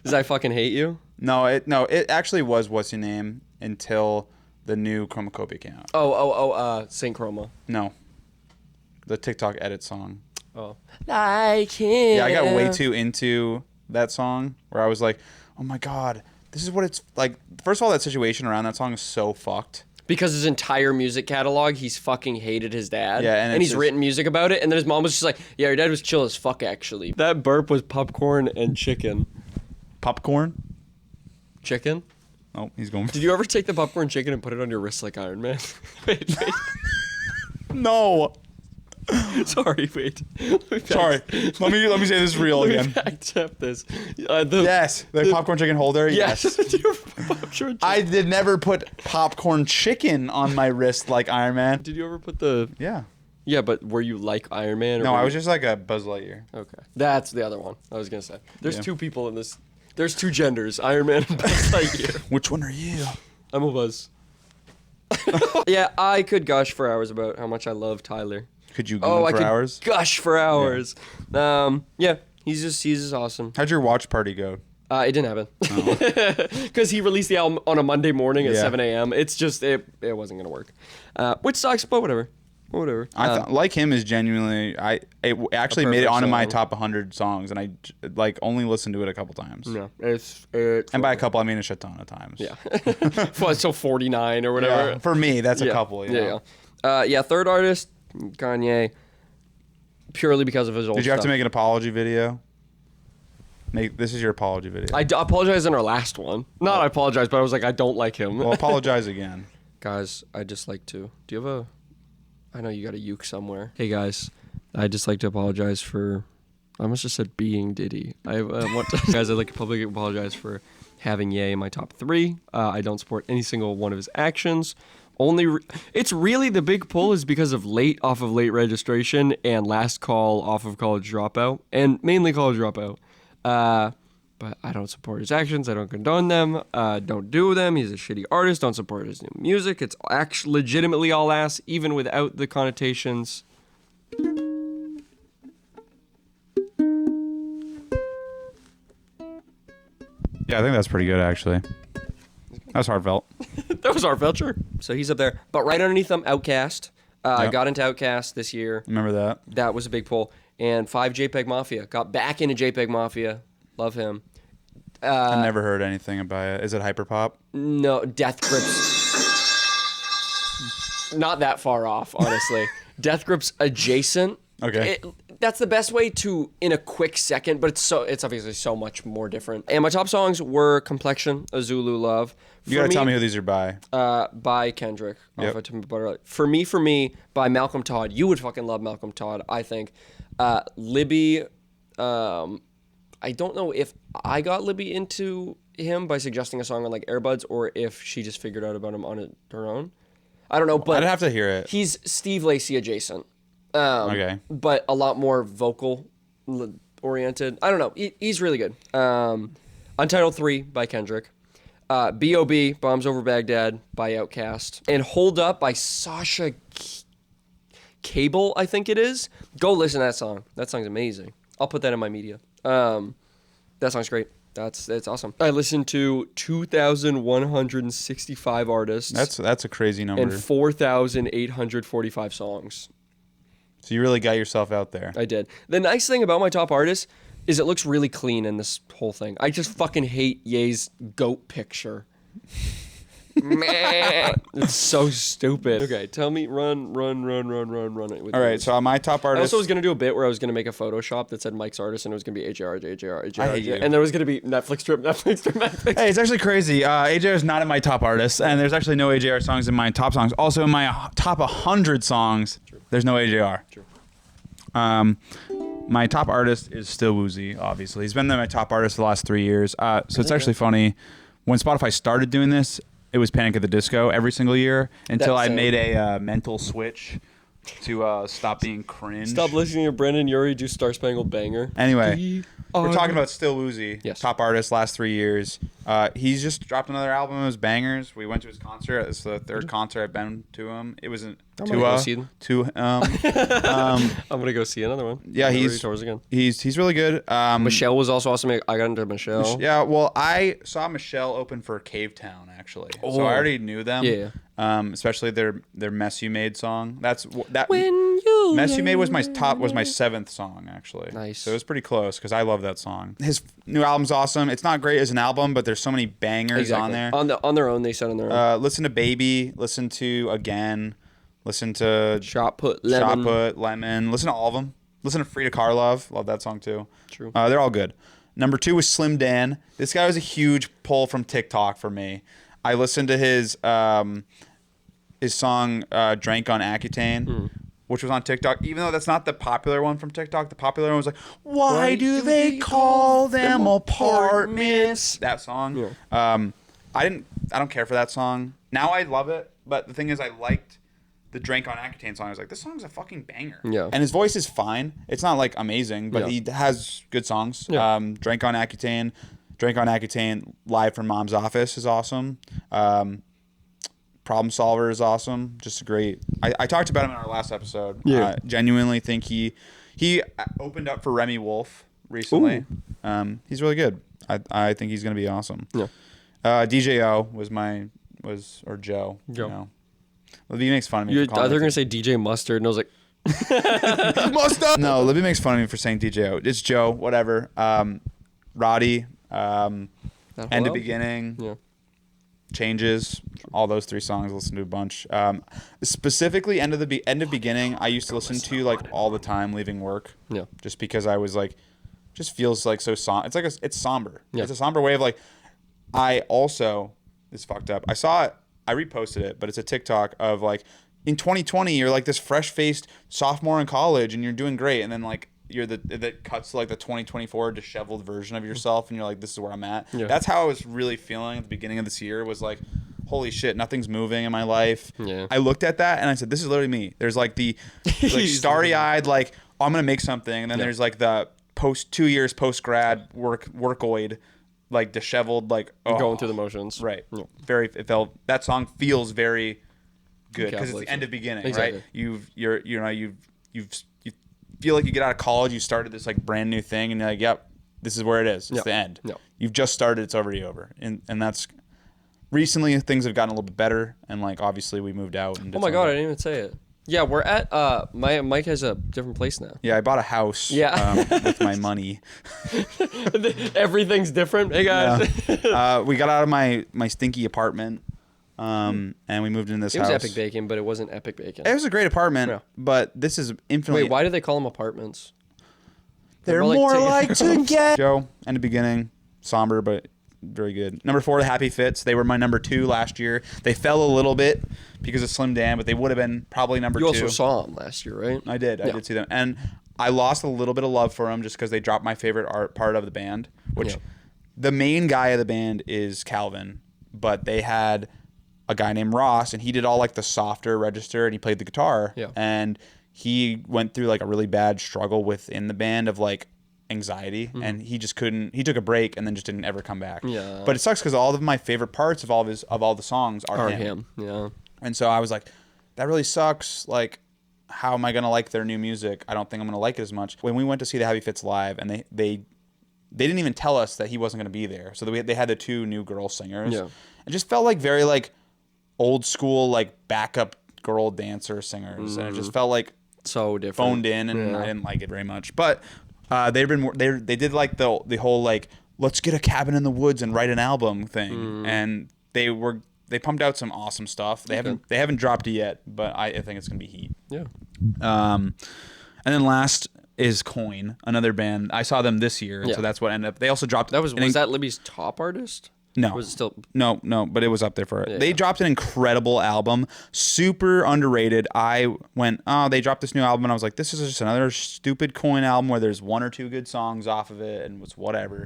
Does I fucking hate you? No, it actually was What's Your Name until the new Chromacopia came out. Saint Chroma. No. The TikTok edit song. Oh. Like him. Yeah, I got way too into that song where I was like, oh my God, this is what it's like. First of all, that situation around that song is so fucked. Because his entire music catalog, he's fucking hated his dad. Yeah, and he's it's written music about it, and then his mom was just like, yeah, your dad was chill as fuck, actually. That burp was popcorn and chicken. Popcorn? Chicken? Oh, he's going. Did you ever take the popcorn chicken and put it on your wrist like Iron Man? wait. No. Sorry, wait. Sorry. Let me say this real again. Accept this. Yes, the popcorn chicken holder. Yes. Yes. Did you ever put popcorn chicken? I did never put popcorn chicken on my wrist like Iron Man. Did you ever put the... Yeah. Yeah, but were you like Iron Man? Or No, were I you- was just like a Buzz Lightyear. Okay. That's the other one I was going to say. There's Yeah. 2 people in this. There's 2 genders, Iron Man and Buzz Lightyear. Which one are you? I'm a Buzz. Yeah, I could gush for hours about how much I love Tyler. Could you go I for could hours? gush for hours. Yeah, he's just awesome. How'd your watch party go? It didn't happen. Because he released the album on a Monday morning at Yeah. 7 a.m. It's just, it wasn't going to work. Which sucks, but whatever. Like him is genuinely. It actually made it perfect onto my song. top 100 songs, and I like only listened to it a couple times. No, it's And by a couple, I mean a shit ton of times. yeah. So 49 or whatever. Yeah, for me, that's a Yeah. couple. You know? Yeah. Third artist, Kanye. Purely because of his old Did you have to stuff. make an apology video? This is your apology video. I apologized in our last one. Not I apologized, but I was like, I don't like him. Well, apologize again. Guys, I'd just like to. Do you have a... I know you got a uke somewhere. Hey, guys. I'd just like to apologize for... I almost just said being Diddy. I want to... Guys, I'd like to publicly apologize for having Ye in my top 3. I don't support any single one of his actions. It's really the big pull is because of late registration and last call off of College Dropout. And mainly College Dropout. But I don't support his actions. I don't condone them. Don't do them. He's a shitty artist. Don't support his new music. It's actually legitimately all ass, even without the connotations. Yeah, I think that's pretty good, actually. That's heartfelt. That was our voucher. So he's up there. But right underneath him, Outkast. Yep. Got into Outkast this year. Remember that? That was a big pull. And 5 JPEG Mafia. Got back into JPEG Mafia. Love him. I never heard anything about it. Is it hyperpop? No, Death Grips. Not that far off, honestly. Death Grips adjacent. Okay. that's the best way to, in a quick second, but it's obviously so much more different. And my top songs were Complexion, A Zulu Love. You gotta tell me who these are by. By Kendrick. Yep. Off of Timber Butter. For Me, by Malcolm Todd. You would fucking love Malcolm Todd, I think. Libby, I don't know if I got Libby into him by suggesting a song on like Airbuds or if she just figured out about him on her own. I don't know, but I'd have to hear it. He's Steve Lacy adjacent. Okay. But a lot more vocal oriented. I don't know. He's really good. Untitled 3 by Kendrick. B.O.B. Bombs Over Baghdad by Outkast. And Hold Up by Sasha Cable, I think it is. Go listen to that song. That song's amazing. I'll put that in my media. That song's great. It's awesome. I listened to 2,165 artists. That's a crazy number. And 4,845 songs. So you really got yourself out there. I did. The nice thing about my top artists is it looks really clean in this whole thing. I just fucking hate Ye's goat picture. It's so stupid. Okay, tell me, run it. With All right, yours. so my top I artist. also was gonna do a bit where I was gonna make a Photoshop that said Mike's artist and it was gonna be AJR, I hate you. and there was gonna be Netflix trip. Hey, it's actually crazy. AJR is not in my top artists, and there's actually no AJR songs in my top songs. Also, in my top 100 songs, there's no AJR. True. My top artist is still Woozy, obviously. He's been my top artist for the last 3 years. So it's actually funny. When Spotify started doing this, it was Panic at the Disco every single year until I made a mental switch to stop being cringe. Stop listening to Brendan Urie do Star Spangled Banner. Anyway, we're talking about Still Woozy, Yes. top artist last 3 years. He's just dropped another album of his bangers. We went to his concert. It's the third concert I've been to him. It was I'm gonna go see them. I'm gonna go see another one. Yeah, he's tours again. He's really good. Michelle was also awesome. I got into Michelle. Yeah, well, I saw Michelle open for Cave Town actually, so I already knew them. Yeah. Especially their Mess You Made song. That When you Mess You Made was my 7th song actually. Nice. So it was pretty close because I love that song. His new album's awesome. It's not great as an album, but there's so many bangers on there. On their own, they said on their own. Listen to Baby. Listen to Again. Listen to Shot Put Lemon. Lemon. Listen to all of them. Listen to Frida Karlov. Love that song too. True. They're all good. Number 2 was Slim Dan. This guy was a huge pull from TikTok for me. I listened to his song "Drank on Accutane," which was on TikTok. Even though that's not the popular one from TikTok, the popular one was like, "Why do they call them apartments?" That song. Yeah. I don't care for that song. Now I love it, but the thing is, I liked the Drank on Accutane song. I was like, this song's a fucking banger. Yeah. And his voice is fine. It's not like amazing, but he has good songs. Yeah. Drank on Accutane live from Mom's Office is awesome. Problem Solver is awesome. Just great. I talked about him in our last episode. Yeah. Genuinely think he opened up for Remy Wolf recently. He's really good. I think he's gonna be awesome. Yeah. DJO was Joe. You know. Libby makes fun of me. I thought they were gonna say DJ Mustard, and I was like, Mustard. No, Libby makes fun of me for saying DJO. It's Joe. Whatever. Roddy. End of Beginning. Yeah. Changes. All those 3 songs. I listened to a bunch. Specifically, End of Beginning. I used to listen to like all the time leaving work. Yeah. Just because I was like, just feels like so somber. It's like it's somber. Yeah. It's a somber way of like. I also, it's fucked up. I saw it. I reposted it, but it's a TikTok of like, in 2020, you're like this fresh-faced sophomore in college, and you're doing great, and then like that cuts to like the 2024 disheveled version of yourself, and you're like, this is where I'm at. Yeah. That's how I was really feeling at the beginning of this year. Was like, holy shit, nothing's moving in my life. Yeah. I looked at that and I said, this is literally me. There's like the like starry-eyed like, oh, I'm gonna make something, and then there's like the 2 years post-grad workoid. Like disheveled, like going through the motions. Right. Yeah. That song feels very good because it's the Encapsulates end it. of beginning, Exactly. right? You feel like you get out of college, you started this like brand new thing, and you're like, yep, this is where it is. It's the end. Yep. You've just started. It's already over, and that's recently things have gotten a little bit better, and like obviously we moved out. And did Oh my god, I something. didn't even say it. Yeah, we're at Mike has a different place now. Yeah, I bought a house. Yeah. With my money. Everything's different. Hey guys. Yeah. We got out of my stinky apartment, and we moved into this It house. was epic bacon, but it wasn't epic bacon. It was a great apartment, Yeah. but this is infinitely. Wait, why do they call them apartments? They're more like to get. Joe, and the beginning, somber, but very good. Number 4, the Happy Fits. They were my number 2 last year. They fell a little bit because of Slim Dan, but they would have been probably number 2. You also saw them last year, right? I did. I did see them. And I lost a little bit of love for them just because they dropped my favorite part of the band, which the main guy of the band is Calvin, but they had a guy named Ross, and he did all like the softer register, and he played the guitar. Yeah. And he went through like a really bad struggle within the band of like anxiety, and he just couldn't. He took a break and then just didn't ever come back. Yeah. But it sucks because all of my favorite parts of all the songs are him. Yeah. And so I was like, that really sucks. Like, how am I gonna like their new music? I don't think I'm gonna like it as much. When we went to see the Happy Fits live, and they didn't even tell us that he wasn't gonna be there. So they had the 2 new girl singers. Yeah. It just felt like very like old school like backup girl dancer singers, and it just felt like so different, phoned in, and I didn't like it very much. But they did like the whole like, let's get a cabin in the woods and write an album thing, and they pumped out some awesome stuff. They haven't dropped it yet, but I think it's gonna be heat. Yeah. And then last is Coin, another band. I saw them this year, so that's what ended up. They also dropped. Was that Libby's top artist? No. Was it still? No, but it was up there for it. Yeah, they dropped an incredible album, super underrated. I went, they dropped this new album, and I was like, this is just another stupid Coin album where there's 1 or 2 good songs off of it, and it's whatever.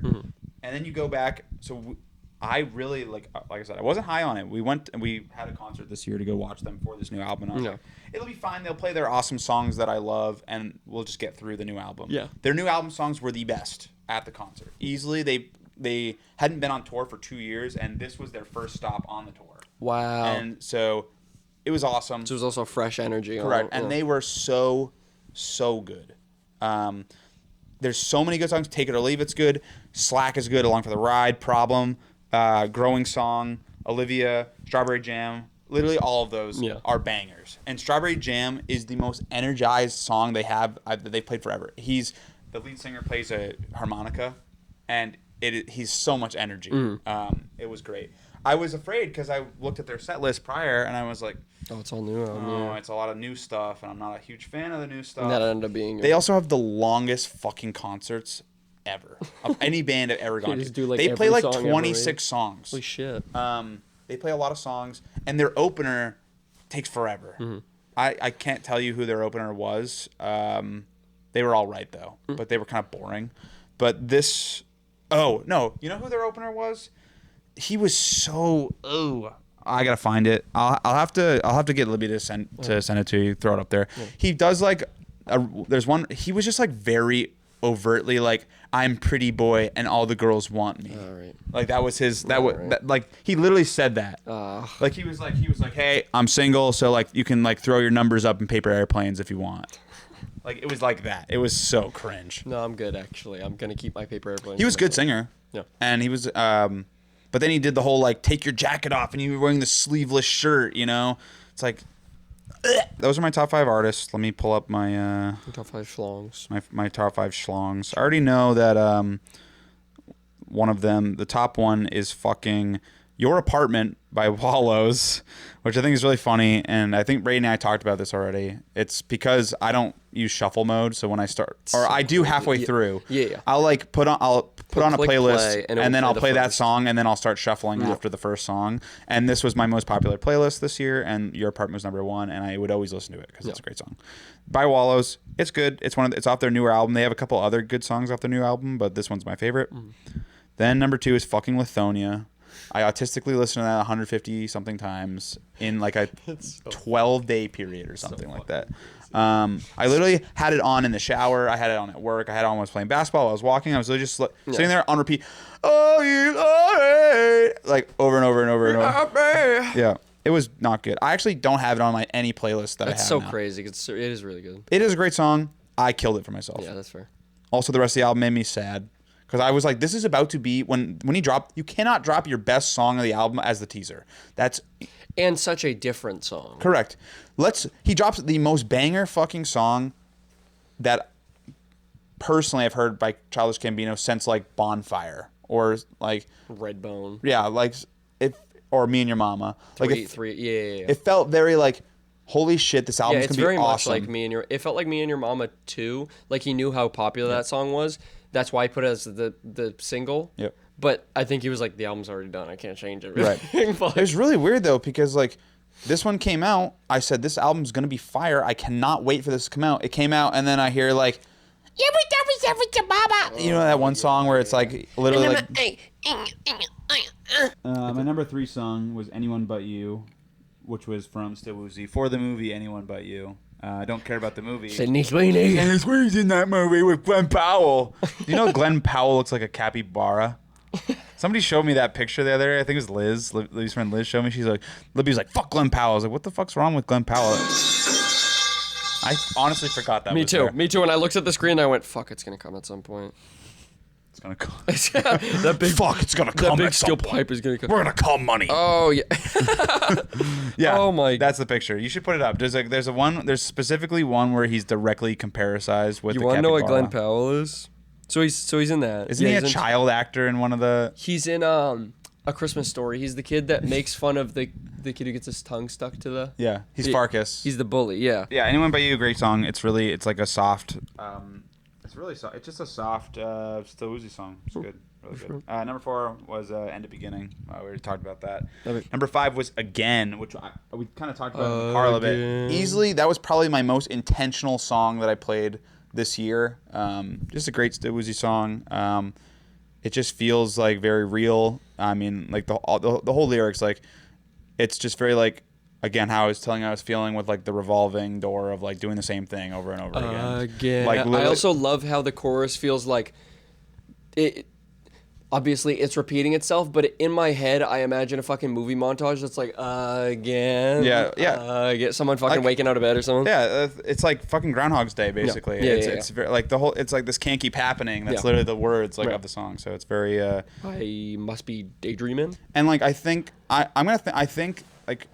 And then you go back, so I really, like I said, I wasn't high on it. We went and we had a concert this year to go watch them for this new album, and I was like, it'll be fine. They'll play their awesome songs that I love, and we'll just get through the new album. Yeah. Their new album songs were the best at the concert. Easily, they hadn't been on tour for 2 years, and this was their first stop on the tour. Wow. And so it was awesome. So it was also fresh energy. Correct. And they were so good. There's so many good songs. Take It or Leave It's good. Slack is good. Along for the Ride. Problem. Growing Song. Olivia. Strawberry Jam. Literally all of those are bangers. And Strawberry Jam is the most energized song they have that they've played forever. The lead singer plays a harmonica, and he's so much energy. It was great. I was afraid because I looked at their set list prior, and I was like, oh, it's all new. It's a lot of new stuff, and I'm not a huge fan of the new stuff. And that ended up being. They also have the longest fucking concerts ever of any band I've ever gone to. They play like 26 songs. Holy shit. They play a lot of songs, and their opener takes forever. I can't tell you who their opener was. They were all right though, but they were kind of boring. But this. Oh no! You know who their opener was? He was so. Oh, I gotta find it. I'll have to get Libby to send it to you. Throw it up there. Yeah. He does like. There's one. He was just like very overtly like, I'm pretty boy and all the girls want me. All right. Like that was his. Like he literally said that. Like he was like, hey, I'm single, so like you can like throw your numbers up in paper airplanes if you want. Like it was like that. It was so cringe. No, I'm good actually. I'm gonna keep my paper airplane. He was a good singer. Yeah. And he was but then he did the whole like take your jacket off and you were wearing the sleeveless shirt, you know? It's like those are my top 5 artists. Let me pull up my top 5 schlongs. My top 5 schlongs. I already know that one of them, the top one is fucking Your Apartment by Wallows, which I think is really funny, and I think Brady and I talked about this already. It's because I don't use shuffle mode, so when I start, or I do halfway through, I'll like put on a playlist, and then I'll play that song, and then I'll start shuffling after the first song. And this was my most popular playlist this year, and Your Apartment was number 1, and I would always listen to it because it's a great song. By Wallows, it's good. It's off their newer album. They have a couple other good songs off their new album, but this one's my favorite. Then number 2 is fucking Lithonia. I autistically listened to that 150 something times in like a 12-day period or something like that. I literally had it on in the shower. I had it on at work. I had it on when I was playing basketball. I was walking. I was literally just sitting there on repeat. Oh, you like over and over and over and over. Yeah, it was not good. I actually don't have it on any playlist that I have. That's so crazy. It is really good. It is a great song. I killed it for myself. Yeah, that's fair. Also, the rest of the album made me sad. Because I was like, this is about to be when he dropped. You cannot drop your best song of the album as the teaser. And such a different song. Correct. He drops the most banger fucking song that personally I've heard by Childish Gambino since like Bonfire or like Redbone. Yeah, like or Me and Your Mama. Three. Yeah. It felt very like holy shit, this Yeah, album's it's gonna be very awesome. much like me and your. It felt like Me and Your Mama too. Like he knew how popular that song was. That's why he put it as the single. Yep. But I think he was like, the album's already done. I can't change it. Right. But, It was really weird though, because like this one came out. I said this album's gonna be fire. I cannot wait for this to come out. It came out, and then I hear like, you know that one song where it's like literally like. My number 3 song was "Anyone But You," which was from Still Woozy for the movie "Anyone But You." I don't care about the movie. Sydney Sweeney. Dennis Quaid's in that movie with Glenn Powell. You know Glenn Powell looks like a capybara? Somebody showed me that picture the other day. I think it was Liz. Libby's friend Liz showed me. She's like, Libby's like, fuck Glenn Powell. I was like, what the fuck's wrong with Glenn Powell? I honestly forgot that Me was too. there. Me too. When I looked at the screen, I went, "Fuck, it's gonna come at some point." It's gonna come. That big, Fuck, it's gonna that come big at some steel point. pipe is gonna come. We're gonna call money. Oh yeah. Yeah. Oh my. That's the picture. You should put it up. There's specifically one where he's directly comparisized with You the want to know what capybara. Glenn Powell is? So he's in that. Isn't Yeah, he a he's in- child actor in one of the? He's in A Christmas Story. He's the kid that makes fun of the kid who gets his tongue stuck to the. Yeah, he's He- Farkas. He's the bully. Yeah. Yeah, Anyone But You, great song. It's like a soft. It's really soft. It's just a soft, Still Woozy song. It's good, really good. Number 4 was End of Beginning. We already talked about that. Okay. Number 5 was Again, which we kind of talked about in the car a little bit. Again. Easily, that was probably my most intentional song that I played this year. Just a great Still Woozy song. It just feels like very real. I mean, like the whole lyrics, like it's just very like. Again, how I was telling you I was feeling with like the revolving door of like doing the same thing over and over again. Again. Like I literally- also love how the chorus feels like it. Obviously, it's repeating itself, but in my head, I imagine a fucking movie montage that's like again. Yeah. Get someone fucking Like- waking out of bed or something. Yeah, it's like fucking Groundhog's Day basically. Yeah, It's very like the whole. It's like this can't keep happening. That's Yeah. literally the words like Right. of the song. So it's very. I must be daydreaming. And like I think I'm gonna. I think like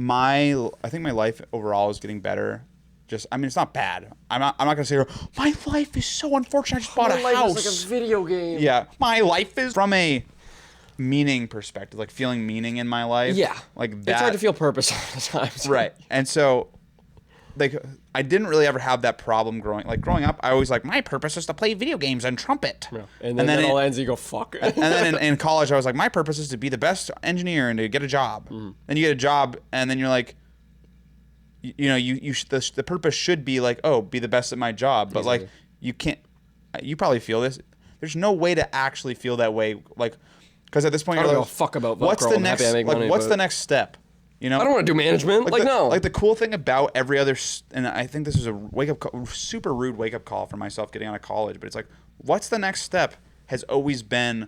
my life overall is getting better. Just I mean it's not bad. I'm not gonna say my life is so unfortunate. I just bought a house. It's like a video game. Yeah, my life is from a meaning perspective, like feeling meaning in my life. Yeah. Like that. It's hard to feel purpose all the time. Right. And so, like, I didn't really ever have that problem growing up. I always like my purpose is to play video games and trumpet. Yeah. And then it all ends. You go fuck. And then in college, I was like, my purpose is to be the best engineer and to get a job. Mm-hmm. Then you get a job, and then you're like, the purpose should be like, oh, be the best at my job. But like, you can't. You probably feel this. There's no way to actually feel that way, like, because at this point, I don't you're give like, a fuck about what's Velcro. the I'm next? happy I make Like, money, what's but- the next step? You know, I don't want to do management. Like no. Like the cool thing about every other, and I think this is a super rude wake up call for myself getting out of college. But it's like, what's the next step? Has always been,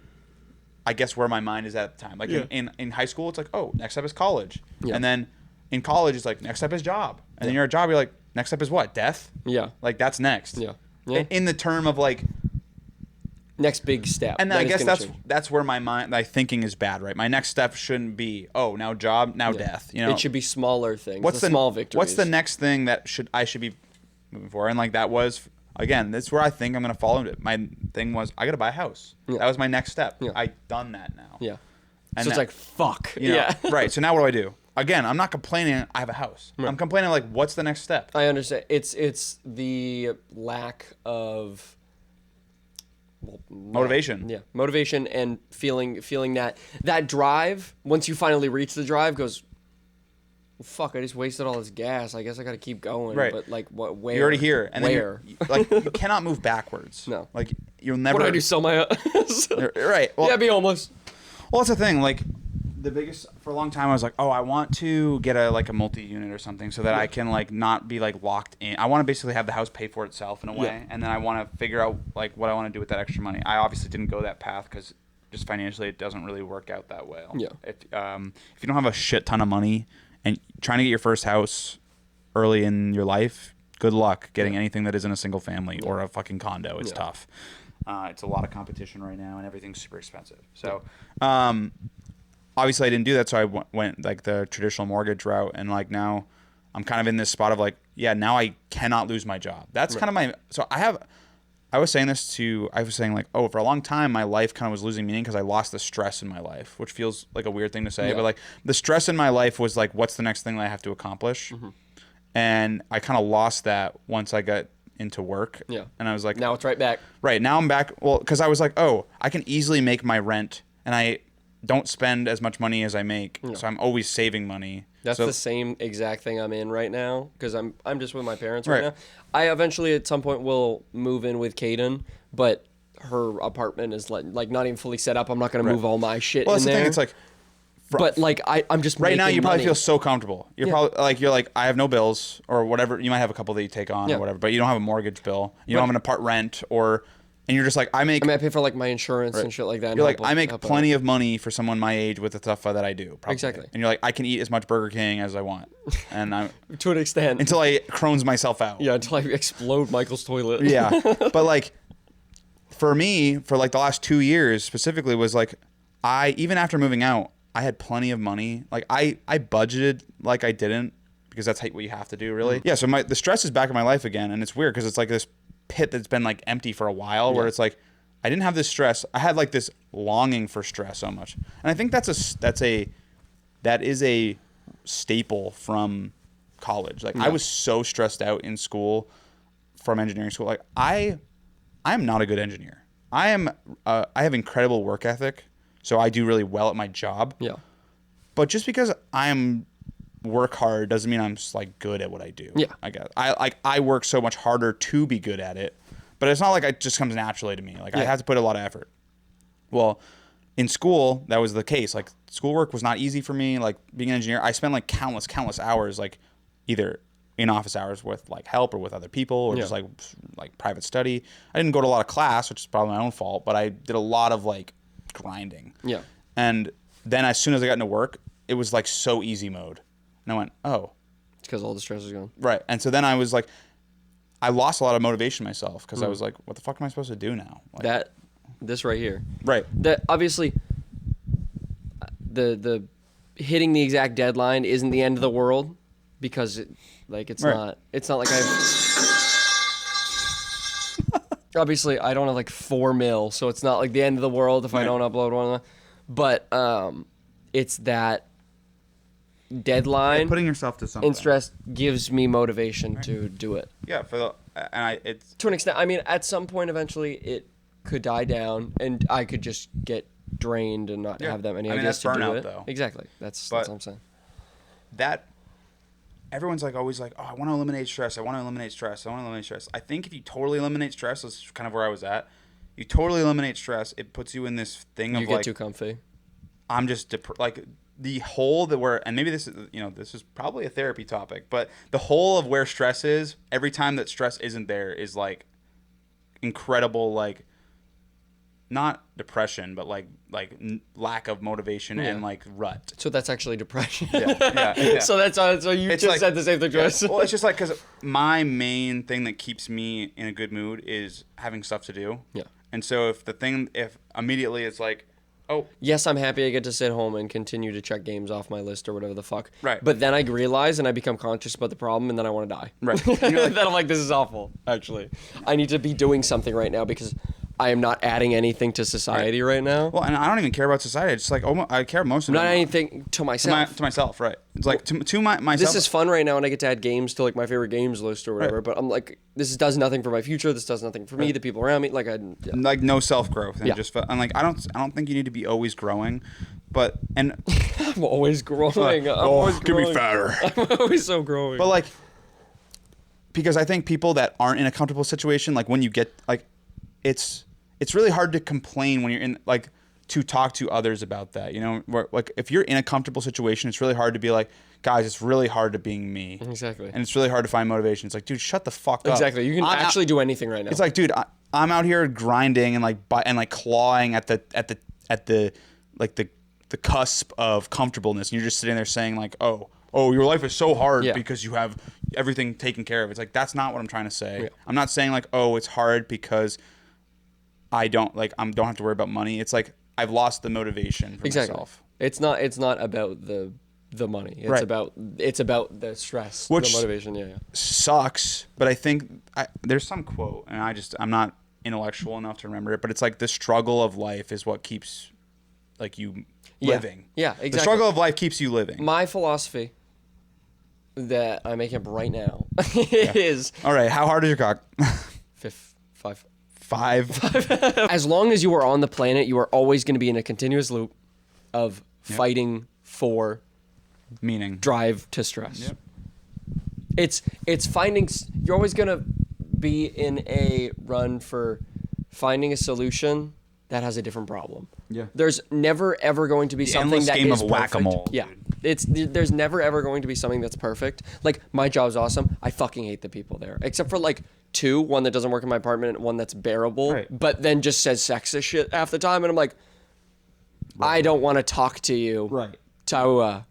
I guess, where my mind is at the time. Like in high school, it's like, oh, next step is college, and then in college, it's like next step is job, and then you're at job, you're like, next step is what? Death. Yeah. Like that's next. Yeah. Yeah. In the term of like. Next big step. And that I is guess gonna change. that's where my thinking is bad, right? My next step shouldn't be, oh, now job, now death. You know, It should be smaller things. what's the small victories. What's the next thing that I should be moving for? And like that was again, that's where I think I'm gonna fall into it. My thing was I gotta buy a house. Yeah. That was my next step. Yeah. I done that now. Yeah. And So it's that- like fuck. you know, Yeah. right. So now what do? Again, I'm not complaining. I have a house. I'm complaining like, what's the next step? I understand. It's the lack of Motivation. Yeah, motivation and feeling that drive. Once you finally reach the drive, goes. Well, fuck! I just wasted all this gas. I guess I got to keep going. Right. But like, what? Where? You're already here, and where? then like you cannot move backwards. No. Like you'll never. What do I do? Sell my house? Right. Well, Yeah, be homeless. Well, that's the thing. Like, the biggest for a long time, I was like, oh, I want to get a multi-unit or something so that I can like not be like locked in. I want to basically have the house pay for itself in a way, Yeah. and then I want to figure out like what I want to do with that extra money. I obviously didn't go that path because just financially it doesn't really work out that well. Yeah. If you don't have a shit ton of money and trying to get your first house early in your life, good luck getting anything that isn't a single family or a fucking condo. It's tough. It's a lot of competition right now, and everything's super expensive. So, obviously, I didn't do that, so I went like the traditional mortgage route, and like now, I'm kind of in this spot of like, yeah, now I cannot lose my job. That's kind of my. So I have I was saying like, oh, for a long time my life kind of was losing meaning because I lost the stress in my life, which feels like a weird thing to say, Yeah. but like the stress in my life was like, what's the next thing that I have to accomplish? And I kind of lost that once I got into work. Yeah. And I was like, Now it's right back. right now I'm back. Well, because I was like, oh, I can easily make my rent, and I don't spend as much money as I make, so I'm always saving money. That's So- the same exact thing I'm in right now because I'm just with my parents right Right. now. I eventually at some point will move in with Kaden, but her apartment is like not even fully set up. I'm not going to move all my shit Well, in that's the there. thing. It's like but like I'm just right now making you probably money. feel so comfortable. You're like I have no bills or whatever. You might have a couple that you take on Yeah. or whatever, but you don't have a mortgage bill. You don't have an apartment rent and you're just like I I mean, I pay for like my insurance and shit like that. and You're like, help- I make help out. plenty of money for someone my age with the stuff that I do. Probably. Exactly. And you're like, I can eat as much Burger King as I want, and I'm to an extent. until I Crohn's myself out. Yeah, until I explode Michael's toilet. Yeah. But like, for me, for like the last 2 years specifically, was like, even after moving out, I had plenty of money. Like I budgeted like I didn't because that's what you have to do, really. Yeah. So the stress is back in my life again, and it's weird because it's like this pit that's been like empty for a while, where it's like I didn't have this stress. I had like this longing for stress so much, and I think that is a staple from college. Like I was so stressed out in school from engineering school. Like I am not a good engineer. I have incredible work ethic, so I do really well at my job. Yeah. But just because I'm work hard doesn't mean I'm just like good at what I do. Yeah. I guess I work so much harder to be good at it, but it's not like it just comes naturally to me. Like I have to put a lot of effort. Well, in school that was the case. Like schoolwork was not easy for me. Like being an engineer, I spent like countless hours, like either in office hours with like help or with other people or just like private study. I didn't go to a lot of class, which is probably my own fault, but I did a lot of like grinding. Yeah. And then as soon as I got into work, it was like so easy mode. And I went, oh, It's because all the stress is gone. right. And so then I was like, I lost a lot of motivation myself because I was like, what the fuck am I supposed to do now? Like, This right here. right. That obviously the hitting the exact deadline isn't the end of the world because it's Right. not like I've obviously I don't have like 4 mil, so it's not like the end of the world if I don't upload one. But it's that deadline Putting yourself to something. and stress gives me motivation to do it. Yeah. It's To an extent, I mean, at some point eventually it could die down and I could just get drained and not have that many I mean, ideas that's to do burnout, it. though. Exactly. That's But- what I'm saying. that everyone's like always like, oh, I want to eliminate stress. I want to eliminate stress. I want to eliminate stress. I think if you totally eliminate stress, that's kind of where I was at. You totally eliminate stress, it puts you in this thing You of get like, too comfy. I'm just like the hole that we're, and maybe this is, this is probably a therapy topic, but the hole of where stress is, every time that stress isn't there is like incredible, like not depression, but like lack of motivation and like rut. So that's actually depression. Yeah. So so you It's just like- said the same thing to us. Well, it's just like, because my main thing that keeps me in a good mood is having stuff to do. Yeah. And so if immediately it's like, oh, Yes, I'm happy I get to sit home and continue to check games off my list or whatever the fuck. Right. But then I realize and I become conscious about the problem and then I want to die. Right. And you're like- Then I'm like, this is awful, actually. I need to be doing something right now because I am not adding anything to society right now. well, and I don't even care about society. It's like, I care most of Not it anything to myself. to myself, right? It's like to myself. This is fun right now, and I get to add games to like my favorite games list or whatever. Right. But I'm like, this does nothing for my future. This does nothing for me, the people around me. Like like no self growth, and Yeah. I'm like, I don't think you need to be always growing, but I'm always growing. I'm always growing. fatter. I'm always so growing. But like, because I think people that aren't in a comfortable situation, like when you get like, it's really hard to complain when you're in like to talk to others about that. Where, like if you're in a comfortable situation, it's really hard to be like, guys, it's really hard to being me. Exactly. And it's really hard to find motivation. It's like, dude, shut the fuck up. Exactly. You can I'm actually do anything right now. It's like, dude, I'm out here grinding and like clawing at the cusp of comfortableness, and you're just sitting there saying like, oh, your life is so hard because you have everything taken care of. It's like, that's not what I'm trying to say. Yeah. I'm not saying like, oh, it's hard because I don't have to worry about money. It's like I've lost the motivation for myself. It's not about the money. It's Right. about the stress, Which the motivation. Yeah. Sucks, but I think there's some quote, and I'm not intellectual enough to remember it, but it's like the struggle of life is what keeps like you living. Yeah, exactly. The struggle of life keeps you living. My philosophy that I make up right now is All right, how hard is your cock? five. 5. As long as you are on the planet, you are always going to be in a continuous loop of fighting for Meaning. drive to stress. Yep. It's finding. You're always going to be in a run for finding a solution that has a different problem. Yeah. There's never ever going to be something endless that game is of perfect. whack-a-mole, Yeah. dude. There's never ever going to be something that's perfect. Like my job's awesome. I fucking hate the people there. Except for like one that doesn't work in my apartment and one that's bearable, Right. but then just says sexist shit half the time and I'm like I don't want to talk to you. Right. To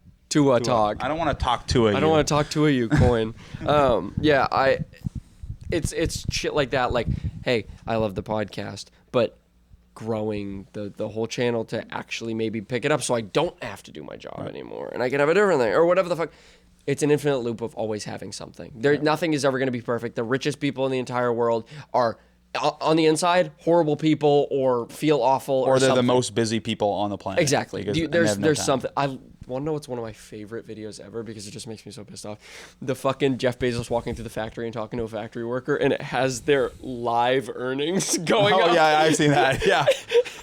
talk. I don't want to talk to it. I don't want to talk to you, coin. It's shit like that. Like, hey, I love the podcast, but growing the whole channel to actually maybe pick it up so I don't have to do my job anymore and I can have a different thing or whatever the fuck. It's an infinite loop of always having something. Nothing is ever going to be perfect. The richest people in the entire world are on the inside horrible people or feel awful or they're something. the most busy people on the planet. Exactly. because- and they There's have no time. something. I want to know what's one of my favorite videos ever because it just makes me so pissed off. The fucking Jeff Bezos walking through the factory and talking to a factory worker, and it has their live earnings going up. Oh yeah, I've seen that. Yeah.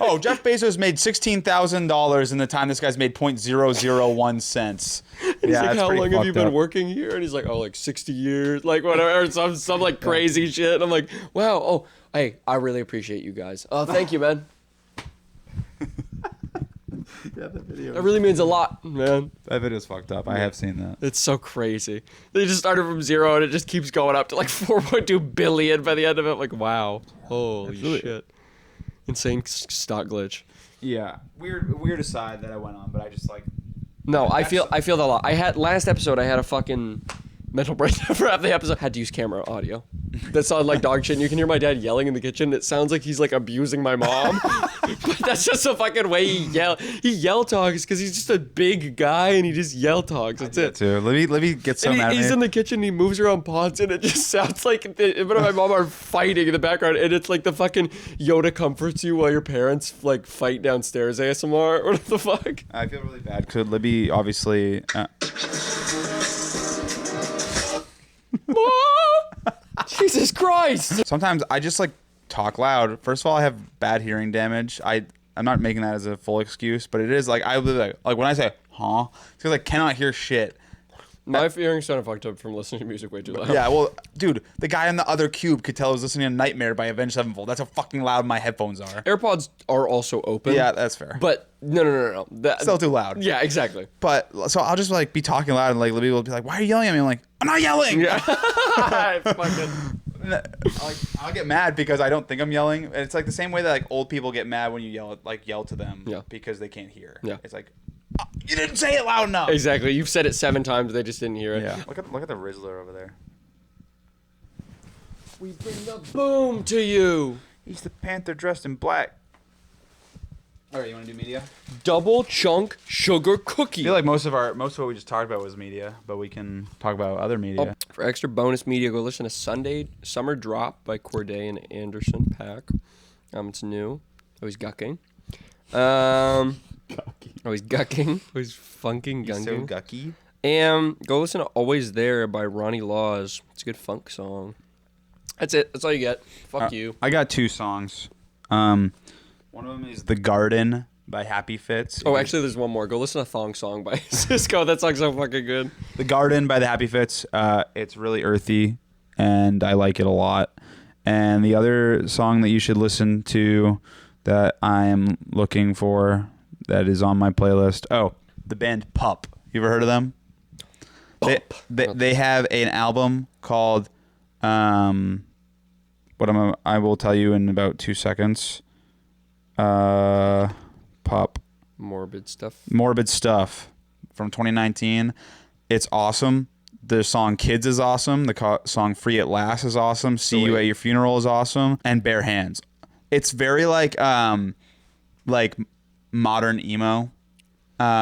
Oh, Jeff Bezos made $16,000 in the time this guy's made 0.001 cents. He's Yeah, like, it's how pretty long have you fucked been up. working here? And he's like, oh, like 60 years, like whatever, or some like crazy shit. And I'm like, wow, oh, hey, I really appreciate you guys. Oh, thank you, man. Yeah, that video. That really means a lot, man. That video's fucked up. I have seen that. It's so crazy. They just started from 0 and it just keeps going up to like 4.2 billion by the end of it. Like, wow. Holy really- shit. Insane stock glitch. Yeah. Weird aside that I went on, but I just like. No, I feel that a lot. I had last episode I had a fucking mental breakdown for half the episode. Had to use camera audio. That sounded like dog shit. And you can hear my dad yelling in the kitchen. It sounds like he's like abusing my mom. But that's just the fucking way he yell talks because he's just a big guy and he just yell talks. That's it. Too. Let me get some out of He's me. in the kitchen, he moves around pots, and it just sounds like him and my mom are fighting in the background, and it's like the fucking Yoda comforts you while your parents like fight downstairs ASMR. What the fuck? I feel really bad because Libby obviously. Jesus Christ! Sometimes I just like talk loud. First of all, I have bad hearing damage. I'm not making that as a full excuse, but it is like I like when I say "huh," it's because I cannot hear shit. My hearing's kind of fucked up from listening to music way too loud. Yeah, well, dude, the guy in the other cube could tell I was listening to Nightmare by Avenged Sevenfold. That's how fucking loud my headphones are. AirPods are also open. Yeah, that's fair. But no. Still too loud. Yeah, exactly. But so I'll just like be talking loud and like Libby will be like, "Why are you yelling at me?" I'm like, "I'm not yelling." Yeah. Fucking. I'll get mad because I don't think I'm yelling. And it's like the same way that like old people get mad when you yell to them because they can't hear. Yeah. It's like, "Oh, you didn't say it loud enough. Exactly. You've said it 7 times, they just didn't hear it. Yeah. Look at the Rizzler over there. We bring the boom to you. He's the Panther dressed in black. All right, you want to do media? Double chunk sugar cookie. I feel like most of what we just talked about was media, but we can talk about other media. For extra bonus media, go listen to Sunday Summer Drop by Corday and Anderson Paak. It's new. Always gucking. Always gucking. Always funking, He's so gunking. gucky. And go listen to Always There by Ronnie Laws. It's a good funk song. That's it. That's all you get. Fuck you. I got 2 songs. One of them is "The Garden" by Happy Fits. Oh, actually, there's one more. Go listen to Thong Song by Cisco. That song's so fucking good. "The Garden" by the Happy Fits. It's really earthy, and I like it a lot. And the other song that you should listen to that I am looking for that is on my playlist. Oh, the band Pup. You ever heard of them? They have an album called I will tell you in about 2 seconds. Pup. Morbid Stuff. Morbid Stuff from 2019. It's awesome. The song Kids is awesome. The song Free at Last is awesome. See You at Your Funeral is awesome. And Bare Hands. It's very like modern emo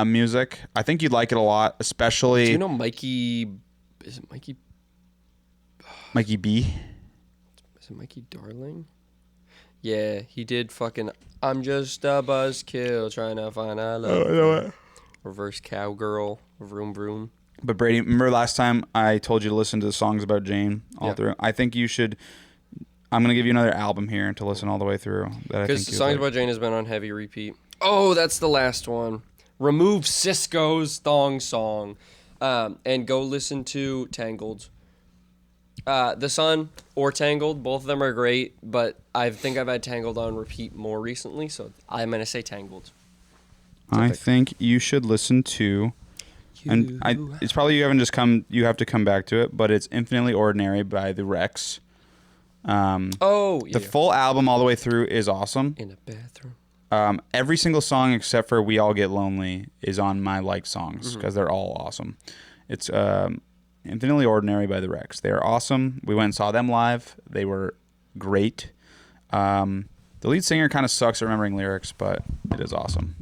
music. I think you'd like it a lot, especially Do you know Mikey? Is it Mikey? Mikey B. Is it Mikey Darling? Yeah, he did fucking. I'm just a buzzkill trying to find a love. Oh, you know what? Reverse cowgirl. Vroom vroom. But Brady, remember last time I told you to listen to the songs about Jane all Yeah. through? I think you should. I'm gonna give you another album here to listen all the way through. Because Songs About Jane has been on heavy repeat. Oh, that's the last one. Remove Cisco's thong song, and go listen to Tangled. The Sun or Tangled, both of them are great, but I think I've had Tangled on repeat more recently, so I'm gonna say Tangled. I think you should listen to. And it's probably you have to come back to it, but it's Infinitely Ordinary by the Rex. The full album all the way through is awesome. In a bathroom. Every single song except for We All Get Lonely is on my like songs because they're all awesome. It's Infinitely Ordinary by the Rex. They are awesome. We went and saw them live. They were great. The lead singer kind of sucks at remembering lyrics, but it is awesome.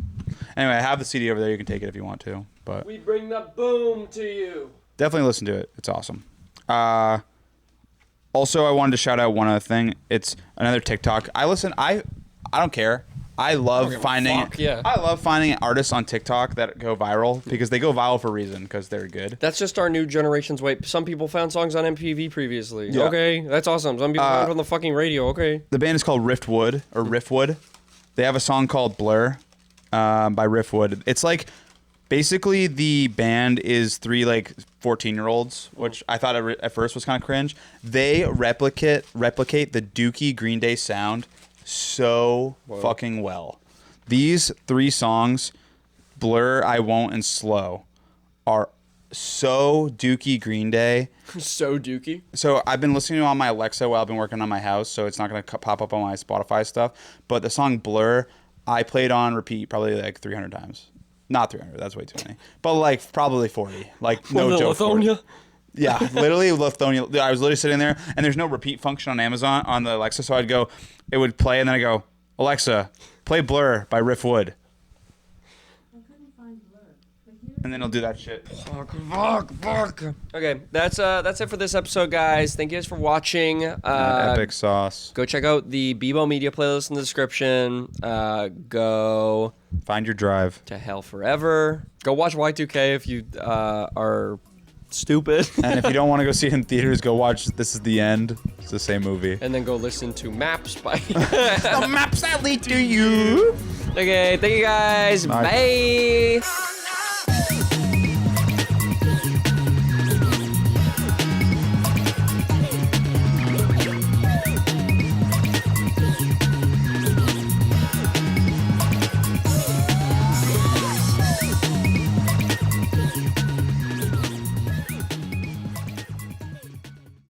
Anyway, I have the CD over there. You can take it if you want to. But We bring the boom to you. definitely listen to it. It's awesome. Also, I wanted to shout out one other thing. It's another TikTok. I don't care. I love finding I love finding artists on TikTok that go viral because they go viral for a reason because they're good. That's just our new generation's way. Some people found songs on MTV previously. Yeah. Okay, that's awesome. Some people found it on the fucking radio. Okay. The band is called Riftwood. They have a song called Blur by Riftwood. It's like basically the band is 3 like 14-year-olds, which I thought at first was kind of cringe. They replicate the Dookie Green Day sound so fucking well. These 3 songs, Blur, I Won't, and Slow, are so Dookie Green Day. So dookie. So I've been listening to it on my Alexa while I've been working on my house, so it's not going to pop up on my Spotify stuff. But the song Blur, I played on repeat probably like 300 times. Not 300, that's way too many. But like probably 40. Like no joke. Lithonia. Yeah, literally Lithonia. I was literally sitting there, and there's no repeat function on Amazon on the Alexa, so it would play, and then I go, Alexa, play Blur by Riftwood. I couldn't find Blur. And then it'll do that shit. Okay, that's it for this episode, guys. Thank you guys for watching. Epic sauce. Go check out the Bibo Media playlist in the description. Go Find your drive. to hell forever. Go watch Y2K if you are stupid. And if you don't want to go see it in theaters, go watch This Is the End. It's the same movie. And then go listen to Maps by... The maps that lead to you. Okay, thank you guys. Bye. Bye.